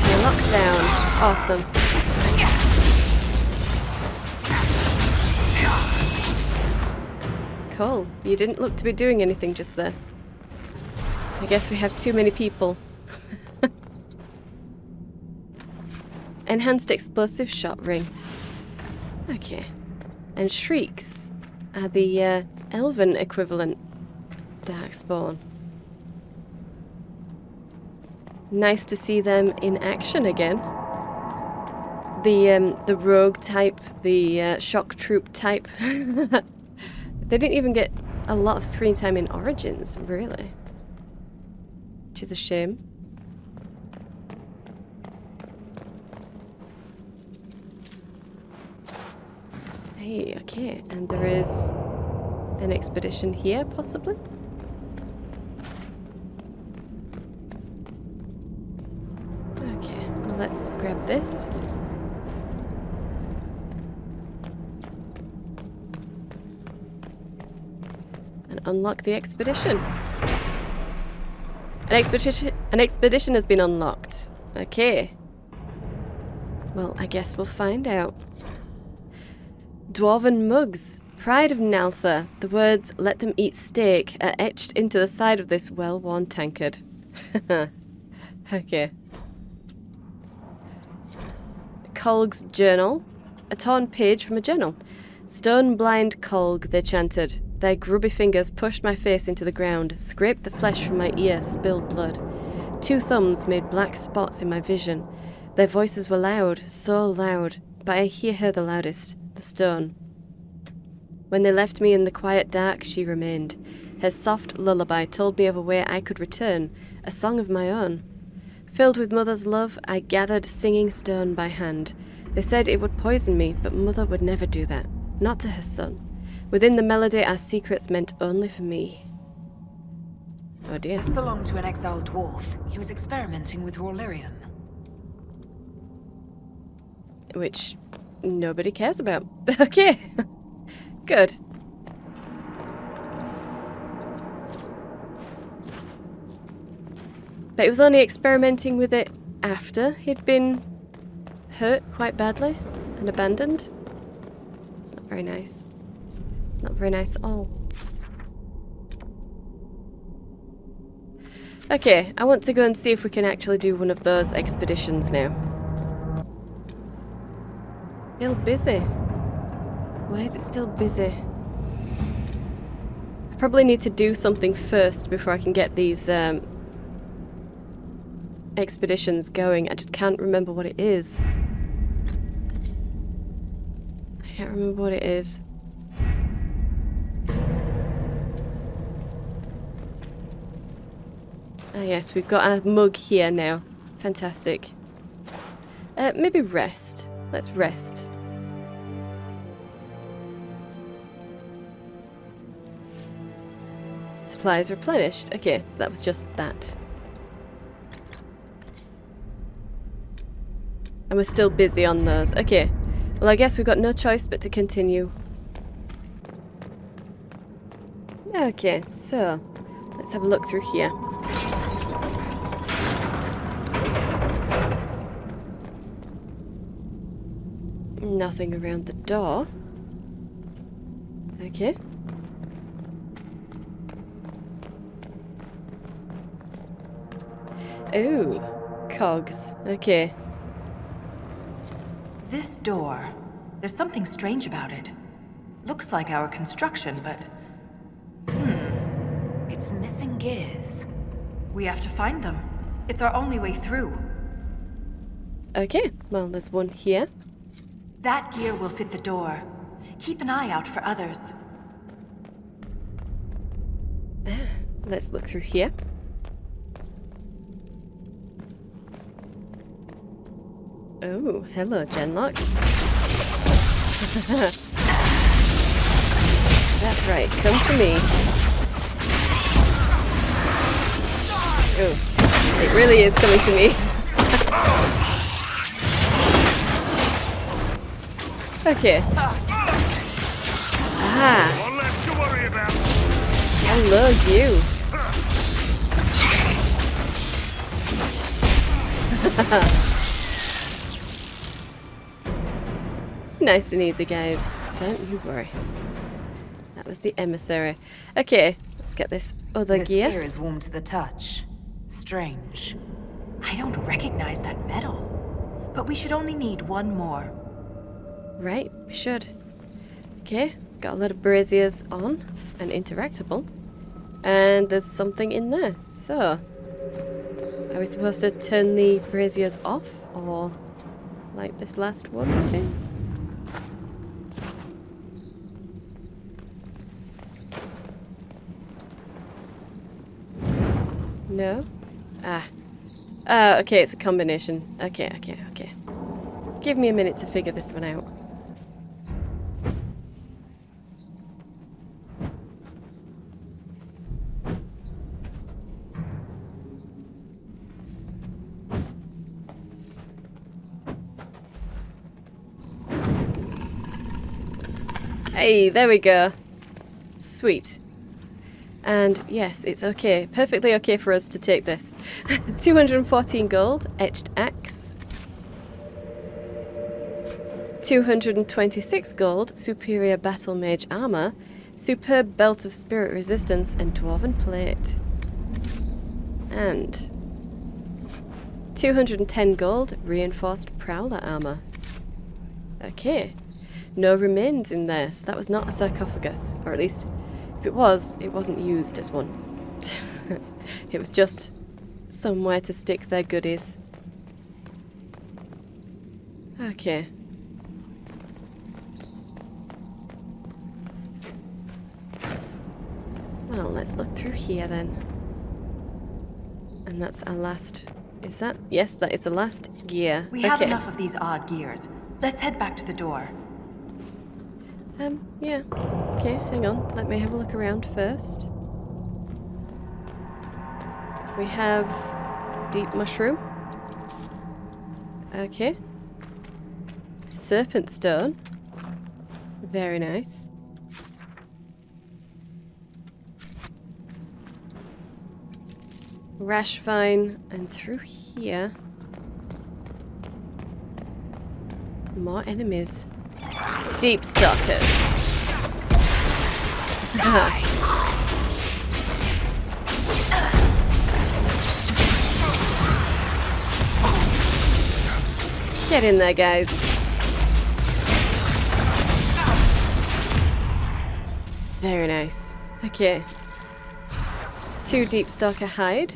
You're locked down. Awesome. Cool. You didn't look to be doing anything just there. I guess we have too many people. Enhanced explosive shot ring. Okay. And shrieks are the Elvhen equivalent Darkspawn. Nice to see them in action again. The rogue type, the shock troop type. They didn't even get a lot of screen time in Origins, really. Which is a shame. Hey, okay, and there is an expedition here, possibly? Okay, well, let's grab this. And unlock the expedition. An expedition has been unlocked. Okay. Well, I guess we'll find out. Dwarven mugs. Pride of Naltha. The words, "let them eat steak," are etched into the side of this well-worn tankard. Okay. Colg's journal. A torn page from a journal. Stone-blind Colg, they chanted. Their grubby fingers pushed my face into the ground, scraped the flesh from my ear, spilled blood. 2 thumbs made black spots in my vision. Their voices were loud, so loud, but I hear her the loudest, the stone. When they left me in the quiet dark, she remained. Her soft lullaby told me of a way I could return, a song of my own. Filled with Mother's love, I gathered singing stone by hand. They said it would poison me, but Mother would never do that, not to her son. Within the melody, our secrets meant only for me. Oh dear. This belonged to an exiled dwarf. He was experimenting with raw lyrium. Which nobody cares about. Okay. Good. But he was only experimenting with it after he'd been hurt quite badly and abandoned. It's not very nice. It's not very nice at all. Okay, I want to go and see if we can actually do one of those expeditions now. Still busy. Why is it still busy? I probably need to do something first before I can get these expeditions going. I just can't remember what it is. I can't remember what it is. Ah yes, we've got our mug here now. Fantastic. Maybe rest. Let's rest. Supplies replenished. Okay, so that was just that. And we're still busy on those. Okay. Well, I guess we've got no choice but to continue. Okay, so let's have a look through here. Nothing around the door. Okay. Ooh, cogs. Okay. This door. There's something strange about it. Looks like our construction, but... It's missing gears. We have to find them. It's our only way through. Okay, well, there's one here. That gear will fit the door. Keep an eye out for others. Let's look through here. Oh, hello, Genlock. That's right, come to me. Oh, it really is coming to me. Okay. Ah. One less to worry about. Hello, you. Nice and easy, guys. Don't you worry. That was the emissary. Okay, let's get this other gear. This gear is warm to the touch. Strange. I don't recognize that metal. But we should only need one more. Right, we should. Okay, got a lot of braziers on and interactable. And there's something in there. So, are we supposed to turn the braziers off? Or like this last one, I think? No? Ah. Okay, it's a combination. Okay. Give me a minute to figure this one out. Hey, there we go. Sweet. And yes, it's okay. Perfectly okay for us to take this. 214 gold, etched axe. 226 gold, superior battle mage armor. Superb belt of spirit resistance and dwarven plate. And 210 gold, reinforced prowler armor. Okay. No remains in there, so that was not a sarcophagus. Or at least, if it was, it wasn't used as one. It was just somewhere to stick their goodies. Okay. Well, let's look through here then. And that's our last... Is that? Yes, that is the last gear. We have enough of these odd gears. Let's head back to the door. Yeah. Okay, hang on. Let me have a look around first. We have deep mushroom. Okay. Serpent stone. Very nice. Rash vine, and through here. More enemies. Deep stalkers. Get in there, guys. Very nice. Okay. 2 deep stalker hide.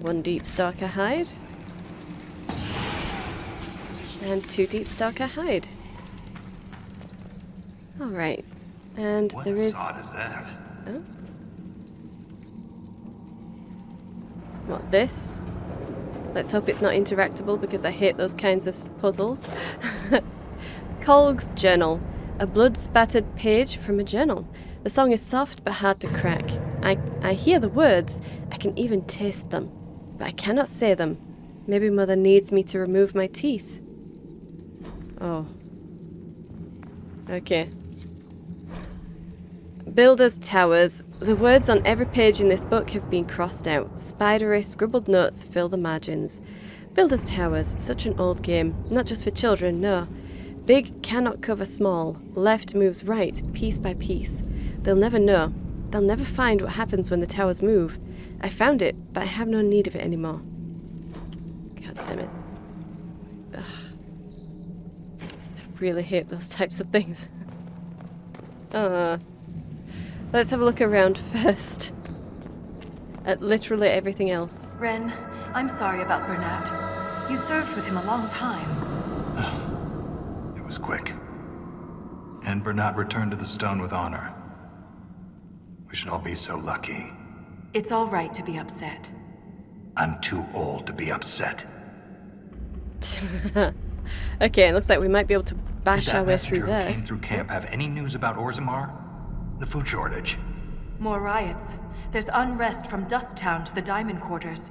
1 deep stalker hide. And 2 deep stalker hide. Alright. And What there is... sod is that? Oh? What, this? Let's hope it's not interactable because I hate those kinds of puzzles. Colg's journal. A blood-spattered page from a journal. The song is soft but hard to crack. I hear the words. I can even taste them. But I cannot say them. Maybe Mother needs me to remove my teeth. Oh. Okay. Builders' Towers. The words on every page in this book have been crossed out. Spidery, scribbled notes fill the margins. Builders' Towers. Such an old game. Not just for children, no. Big cannot cover small. Left moves right, piece by piece. They'll never know. They'll never find what happens when the towers move. I found it, but I have no need of it anymore. God damn it. Ugh. I really hate those types of things. Let's have a look around first. At literally everything else. Ren, I'm sorry about Bernat. You served with him a long time. It was quick. And Bernat returned to the stone with honor. We should all be so lucky. It's all right to be upset. I'm too old to be upset. Okay, it looks like we might be able to bash our way through Did that messenger there. who came through camp have any news about Orzammar? The food shortage? More riots. There's unrest from Dust Town to the Diamond Quarters.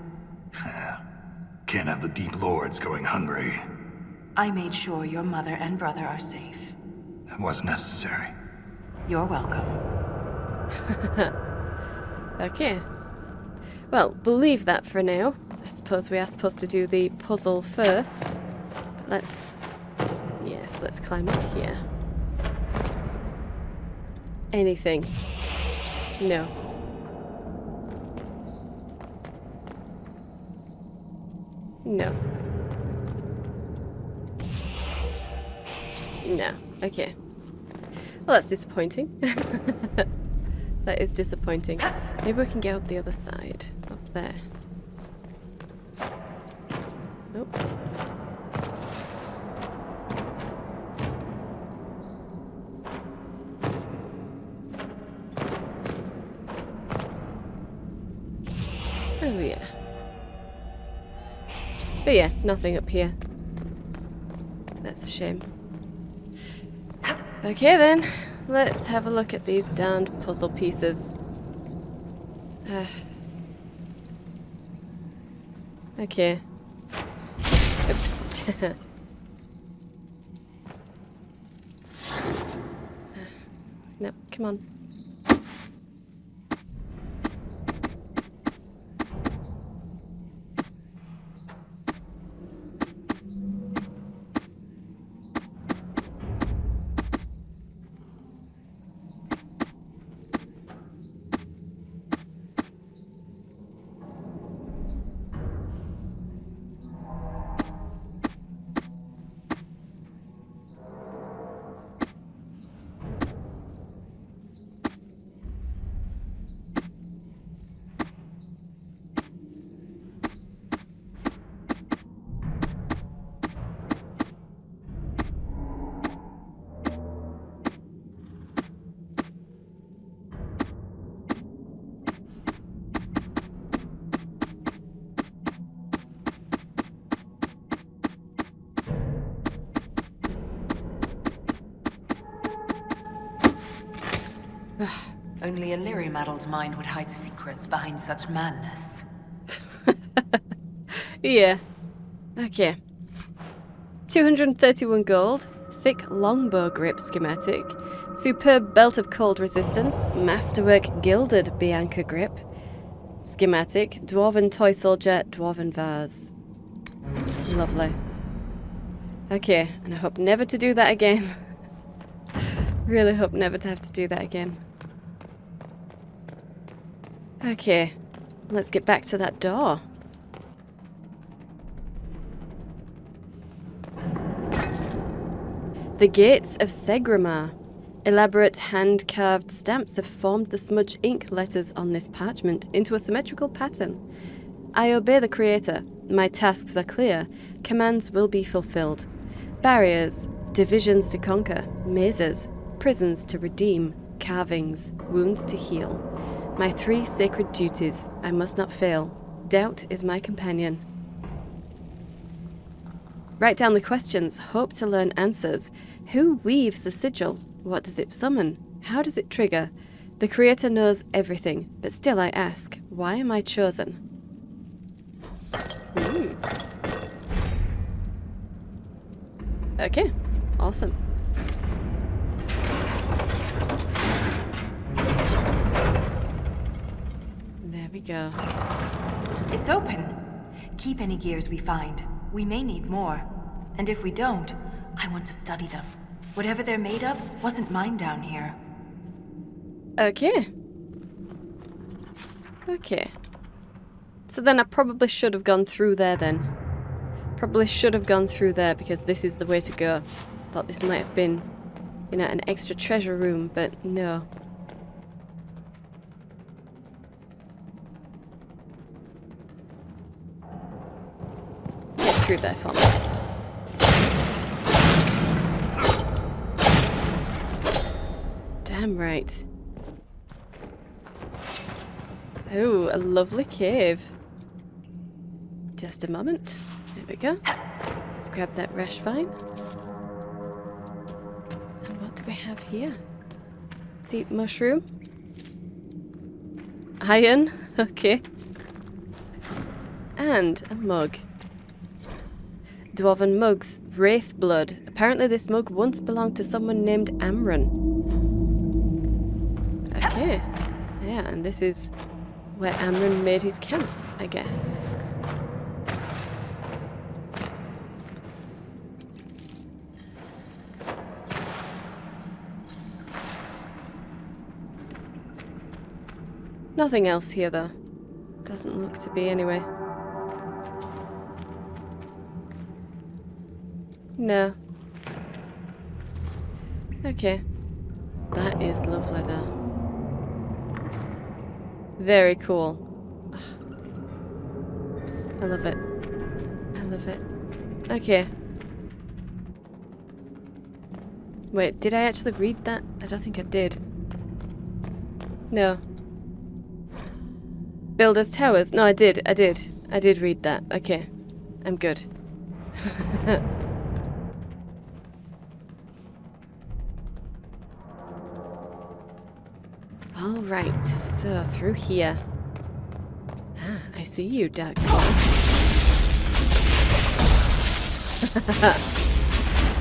Can't have the Deep Lords going hungry. I made sure your mother and brother are safe. That wasn't necessary. You're welcome. Okay. Well, believe that for now. I suppose we are supposed to do the puzzle first. Let's climb up here. Anything? No. No. No. Okay. Well, that's disappointing. That is disappointing. Maybe we can get up the other side. Up there. Nope. Oh yeah. But yeah, nothing up here. That's a shame. Okay then, let's have a look at these darned puzzle pieces. Okay. No, come on. Only a lyrium-addled mind would hide secrets behind such madness. Yeah. Okay. 231 gold. Thick longbow grip schematic. Superb belt of cold resistance. Masterwork gilded Bianca grip. Schematic. Dwarven toy soldier. Dwarven vase. Lovely. Okay, and I hope never to do that again. Really hope never to have to do that again. Okay, let's get back to that door. The gates of Segramar. Elaborate hand-carved stamps have formed the smudge ink letters on this parchment into a symmetrical pattern. I obey the Creator. My tasks are clear. Commands will be fulfilled. Barriers, divisions to conquer, mazes, prisons to redeem, carvings, wounds to heal. My 3 sacred duties. I must not fail. Doubt is my companion. Write down the questions. Hope to learn answers. Who weaves the sigil? What does it summon? How does it trigger? The Creator knows everything, but still I ask, why am I chosen? Okay, awesome. There we go. It's open. Keep any gears we find. We may need more. And if we don't, I want to study them. Whatever they're made of wasn't mine down here. Okay. Okay. So then I probably should have gone through there then. Probably should have gone through there because this is the way to go. Thought this might have been, you know, an extra treasure room, but no. Get through there for me. Damn right. Oh, a lovely cave. Just a moment. There we go. Let's grab that rash vine. And what do we have here? Deep mushroom. Iron. Okay. And a mug. Dwarven mugs. Wraith blood. Apparently this mug once belonged to someone named Amron. Okay. Yeah, and this is where Amron made his camp, I guess. Nothing else here, though. Doesn't look to be, anyway. No. Okay. That is lovely, though. Very cool. I love it. I love it. Okay. Wait, did I actually read that? I don't think I did. No. Builders' Towers? No, I did. I did read that. Okay. I'm good. Alright, so through here. Ah, I see you, Darkspawn.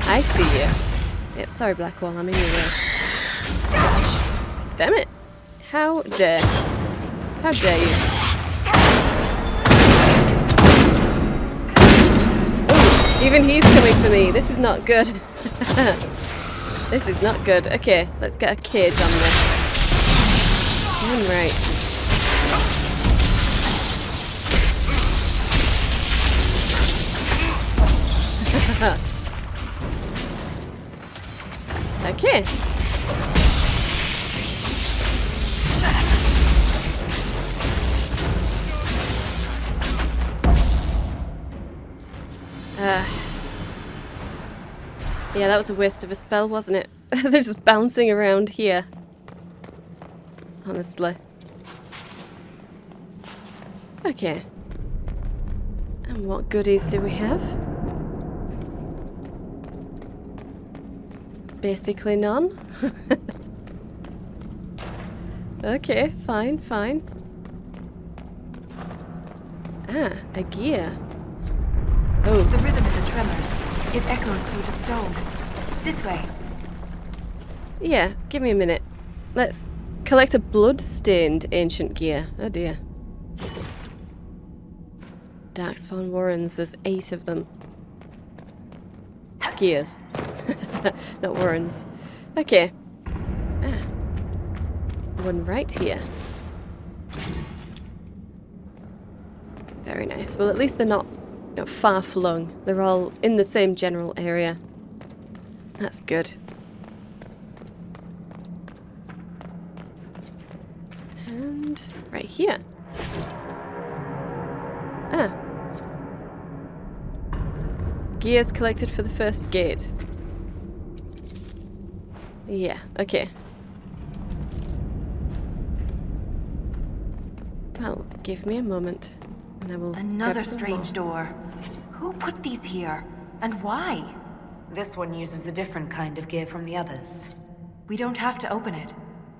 I see you. Yep, sorry, Blackwall, I'm in your way. Damn it! How dare you? Ooh, even he's coming for me. This is not good. This is not good. Okay, let's get a cage on this. Right. Okay. Yeah, that was a waste of a spell, wasn't it? They're just bouncing around here. Honestly. Okay. And what goodies do we have? Basically none. Okay, fine, fine. Ah, a gear. Oh. The rhythm of the tremors. It echoes through the stone. This way. Yeah, give me a minute. Let's collect a blood-stained ancient gear. Oh dear. Darkspawn warrens, there's 8 of them. Gears. Not warrens. Okay. Ah. One right here. Very nice. Well, at least they're not far flung. They're all in the same general area. That's good. And right here. Ah. Gears collected for the first gate. Yeah, okay. Well, give me a moment, and I will. Another strange door. Who put these here, and why? This one uses a different kind of gear from the others. We don't have to open it.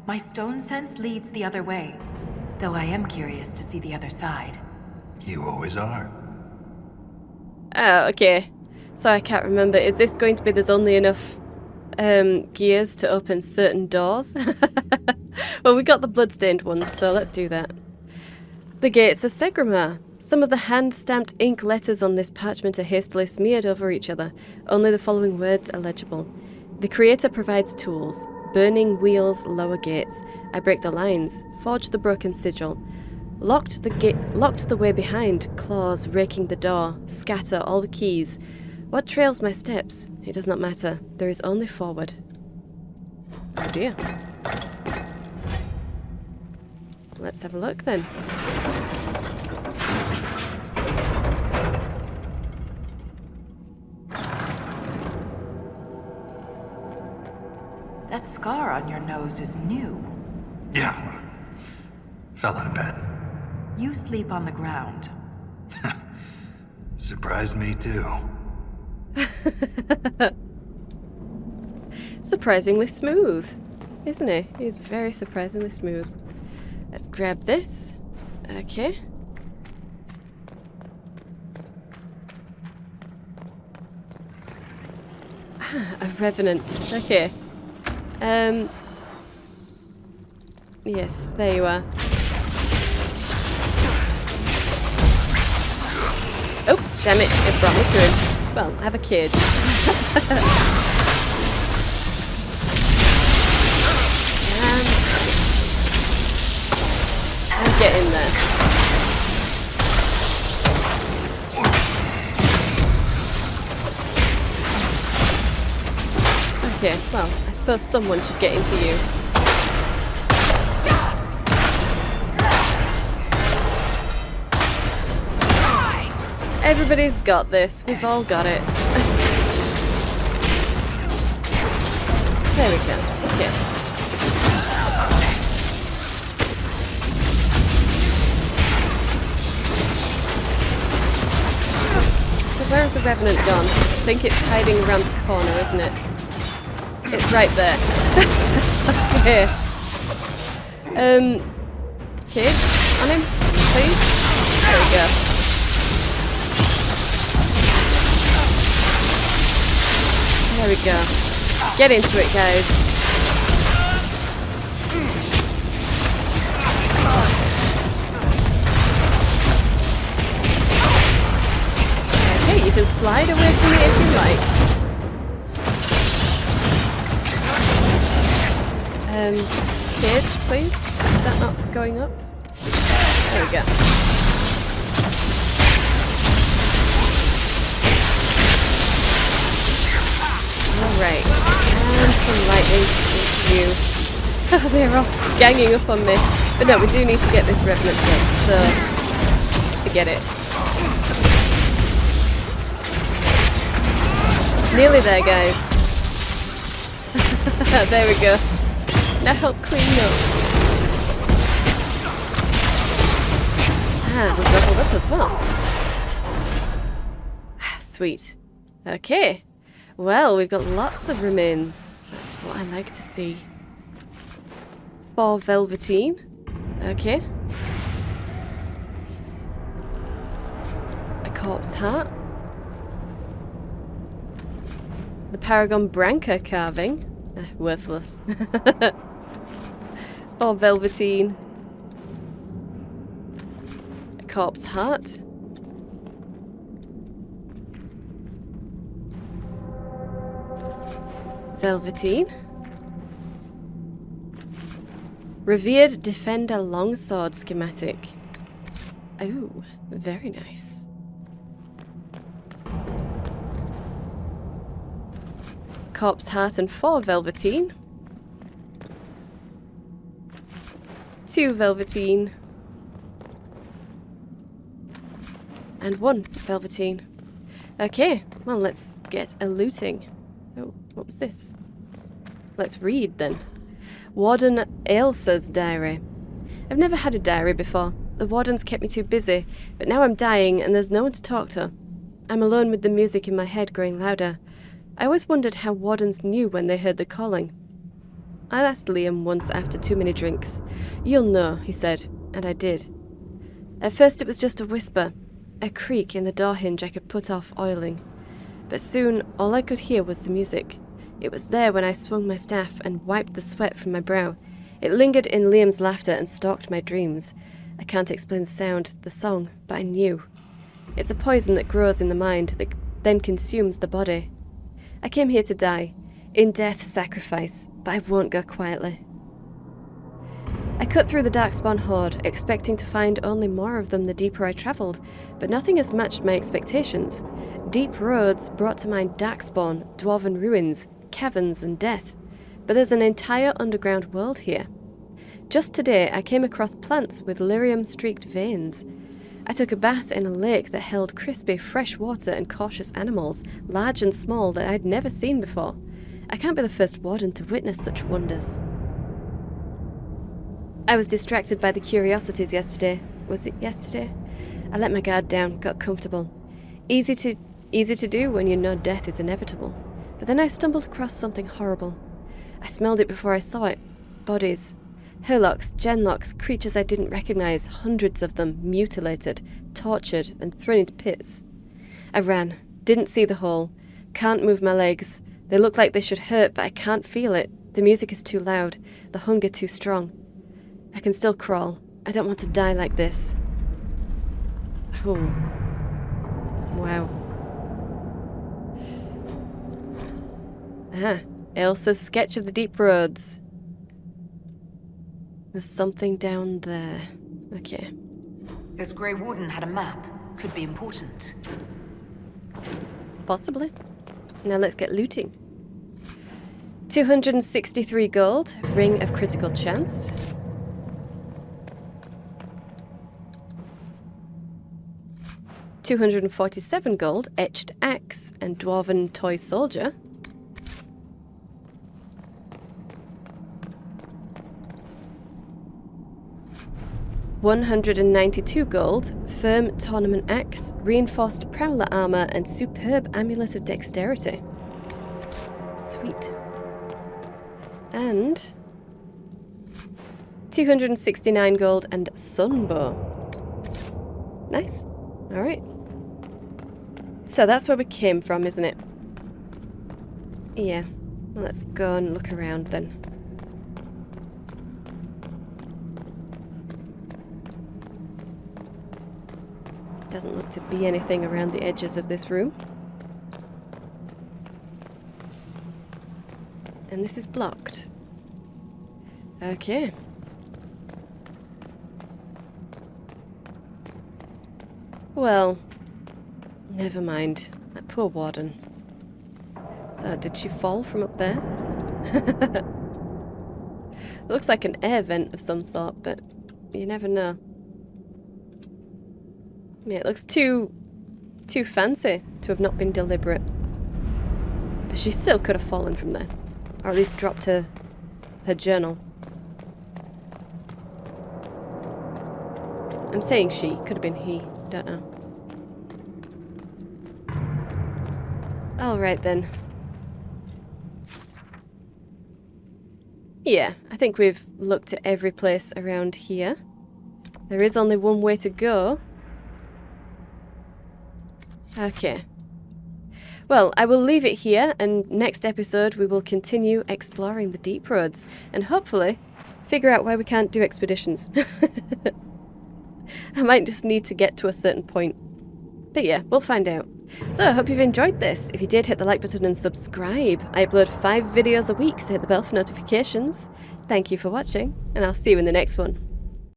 My stone sense leads the other way, though I am curious to see the other side. You always are. Oh, okay. So I can't remember. Is this going to be there's only enough gears to open certain doors? Well, we got the bloodstained ones, so let's do that. The gates of Segramar. Some of the hand-stamped ink letters on this parchment are hastily smeared over each other. Only the following words are legible. The Creator provides tools. Burning wheels lower gates. I break the lines. Forge the broken sigil. Locked the way behind. Claws raking the door. Scatter all the keys. What trails my steps? It does not matter. There is only forward. Oh dear. Let's have a look then. That scar on your nose is new. Yeah. Fell out of bed. You sleep on the ground. Surprised me too. Surprisingly smooth, isn't he? He's very surprisingly smooth. Let's grab this. Okay. Ah, a revenant. Okay. Yes, there you are. Oh, damn it, it brought me to him. Well, have a cage. and get in there. Okay, well, I suppose someone should get into you. Everybody's got this. We've all got it. There we go. Okay. So where's the Revenant gone? I think it's hiding around the corner, isn't it? It's right there. Okay. Cage on him, please. There we go. There we go. Get into it, guys. Okay, you can slide away from me if you like. Cage, please. Is that not going up? There we go. Alright, and some lightning into you. They're all ganging up on me. But no, we do need to get this Revenant done, so forget it. Nearly there, guys. There we go. Now help clean up. Ah, we've leveled up as well. Sweet. Okay. Well, we've got lots of remains. That's what I like to see. 4 velveteen. Okay. A corpse heart. The Paragon Branca carving. Worthless. 4 velveteen. A corpse heart. Velveteen. Revered Defender Longsword schematic. Oh, very nice. Corpse heart and 4 velveteen. 2 velveteen. And 1 velveteen. Okay, well, let's get a looting. Oh, what was this? Let's read then. Warden Ailsa's diary. I've never had a diary before. The warden's kept me too busy, but now I'm dying and there's no one to talk to. I'm alone with the music in my head growing louder. I always wondered how wardens knew when they heard the calling. I asked Liam once after too many drinks. You'll know, he said, and I did. At first it was just a whisper, a creak in the door hinge I could put off oiling. But soon all I could hear was the music. It was there when I swung my staff and wiped the sweat from my brow. It lingered in Liam's laughter and stalked my dreams. I can't explain the sound, the song, but I knew. It's a poison that grows in the mind, that then consumes the body. I came here to die, in death sacrifice, but I won't go quietly. I cut through the Darkspawn horde, expecting to find only more of them the deeper I travelled, but nothing has matched my expectations. Deep roads brought to mind Darkspawn, dwarven ruins, caverns and death, but there's an entire underground world here. Just today I came across plants with lyrium-streaked veins. I took a bath in a lake that held crispy fresh water and cautious animals, large and small, that I'd never seen before. I can't be the first warden to witness such wonders. I was distracted by the curiosities yesterday. Was it yesterday? I let my guard down, got comfortable. Easy to do when you know death is inevitable. But then I stumbled across something horrible. I smelled it before I saw it. Bodies. Hurlocks, genlocks, creatures I didn't recognize, hundreds of them, mutilated, tortured, and thrown into pits. I ran, didn't see the hole, can't move my legs. They look like they should hurt, but I can't feel it. The music is too loud, the hunger too strong. I can still crawl. I don't want to die like this. Oh. Wow. Ah, Elsa's sketch of the deep roads. There's something down there. Okay. This Grey Warden had a map. Could be important. Possibly. Now let's get looting. 263 gold, Ring of Critical Chance. $247 gold, Etched Axe and Dwarven Toy Soldier. $192 gold, Firm Tournament Axe, Reinforced Prowler Armor and Superb Amulet of Dexterity. Sweet. And 269 gold and Sunbow. Nice. Alright. So that's where we came from, isn't it? Yeah. Well, let's go and look around then. Doesn't look to be anything around the edges of this room. And this is blocked. Okay. Well, never mind. That poor warden. So, did she fall from up there? Looks like an air vent of some sort, but you never know. Yeah, it looks too fancy to have not been deliberate. But she still could have fallen from there. Or at least dropped her journal. I'm saying she, could have been he, don't know. Alright then. Yeah, I think we've looked at every place around here. There is only one way to go. Okay. Well, I will leave it here, and next episode we will continue exploring the deep roads, and hopefully figure out why we can't do expeditions. I might just need to get to a certain point. But yeah, we'll find out. So, I hope you've enjoyed this. If you did, hit the like button and subscribe. I upload 5 videos a week, so hit the bell for notifications. Thank you for watching, and I'll see you in the next one.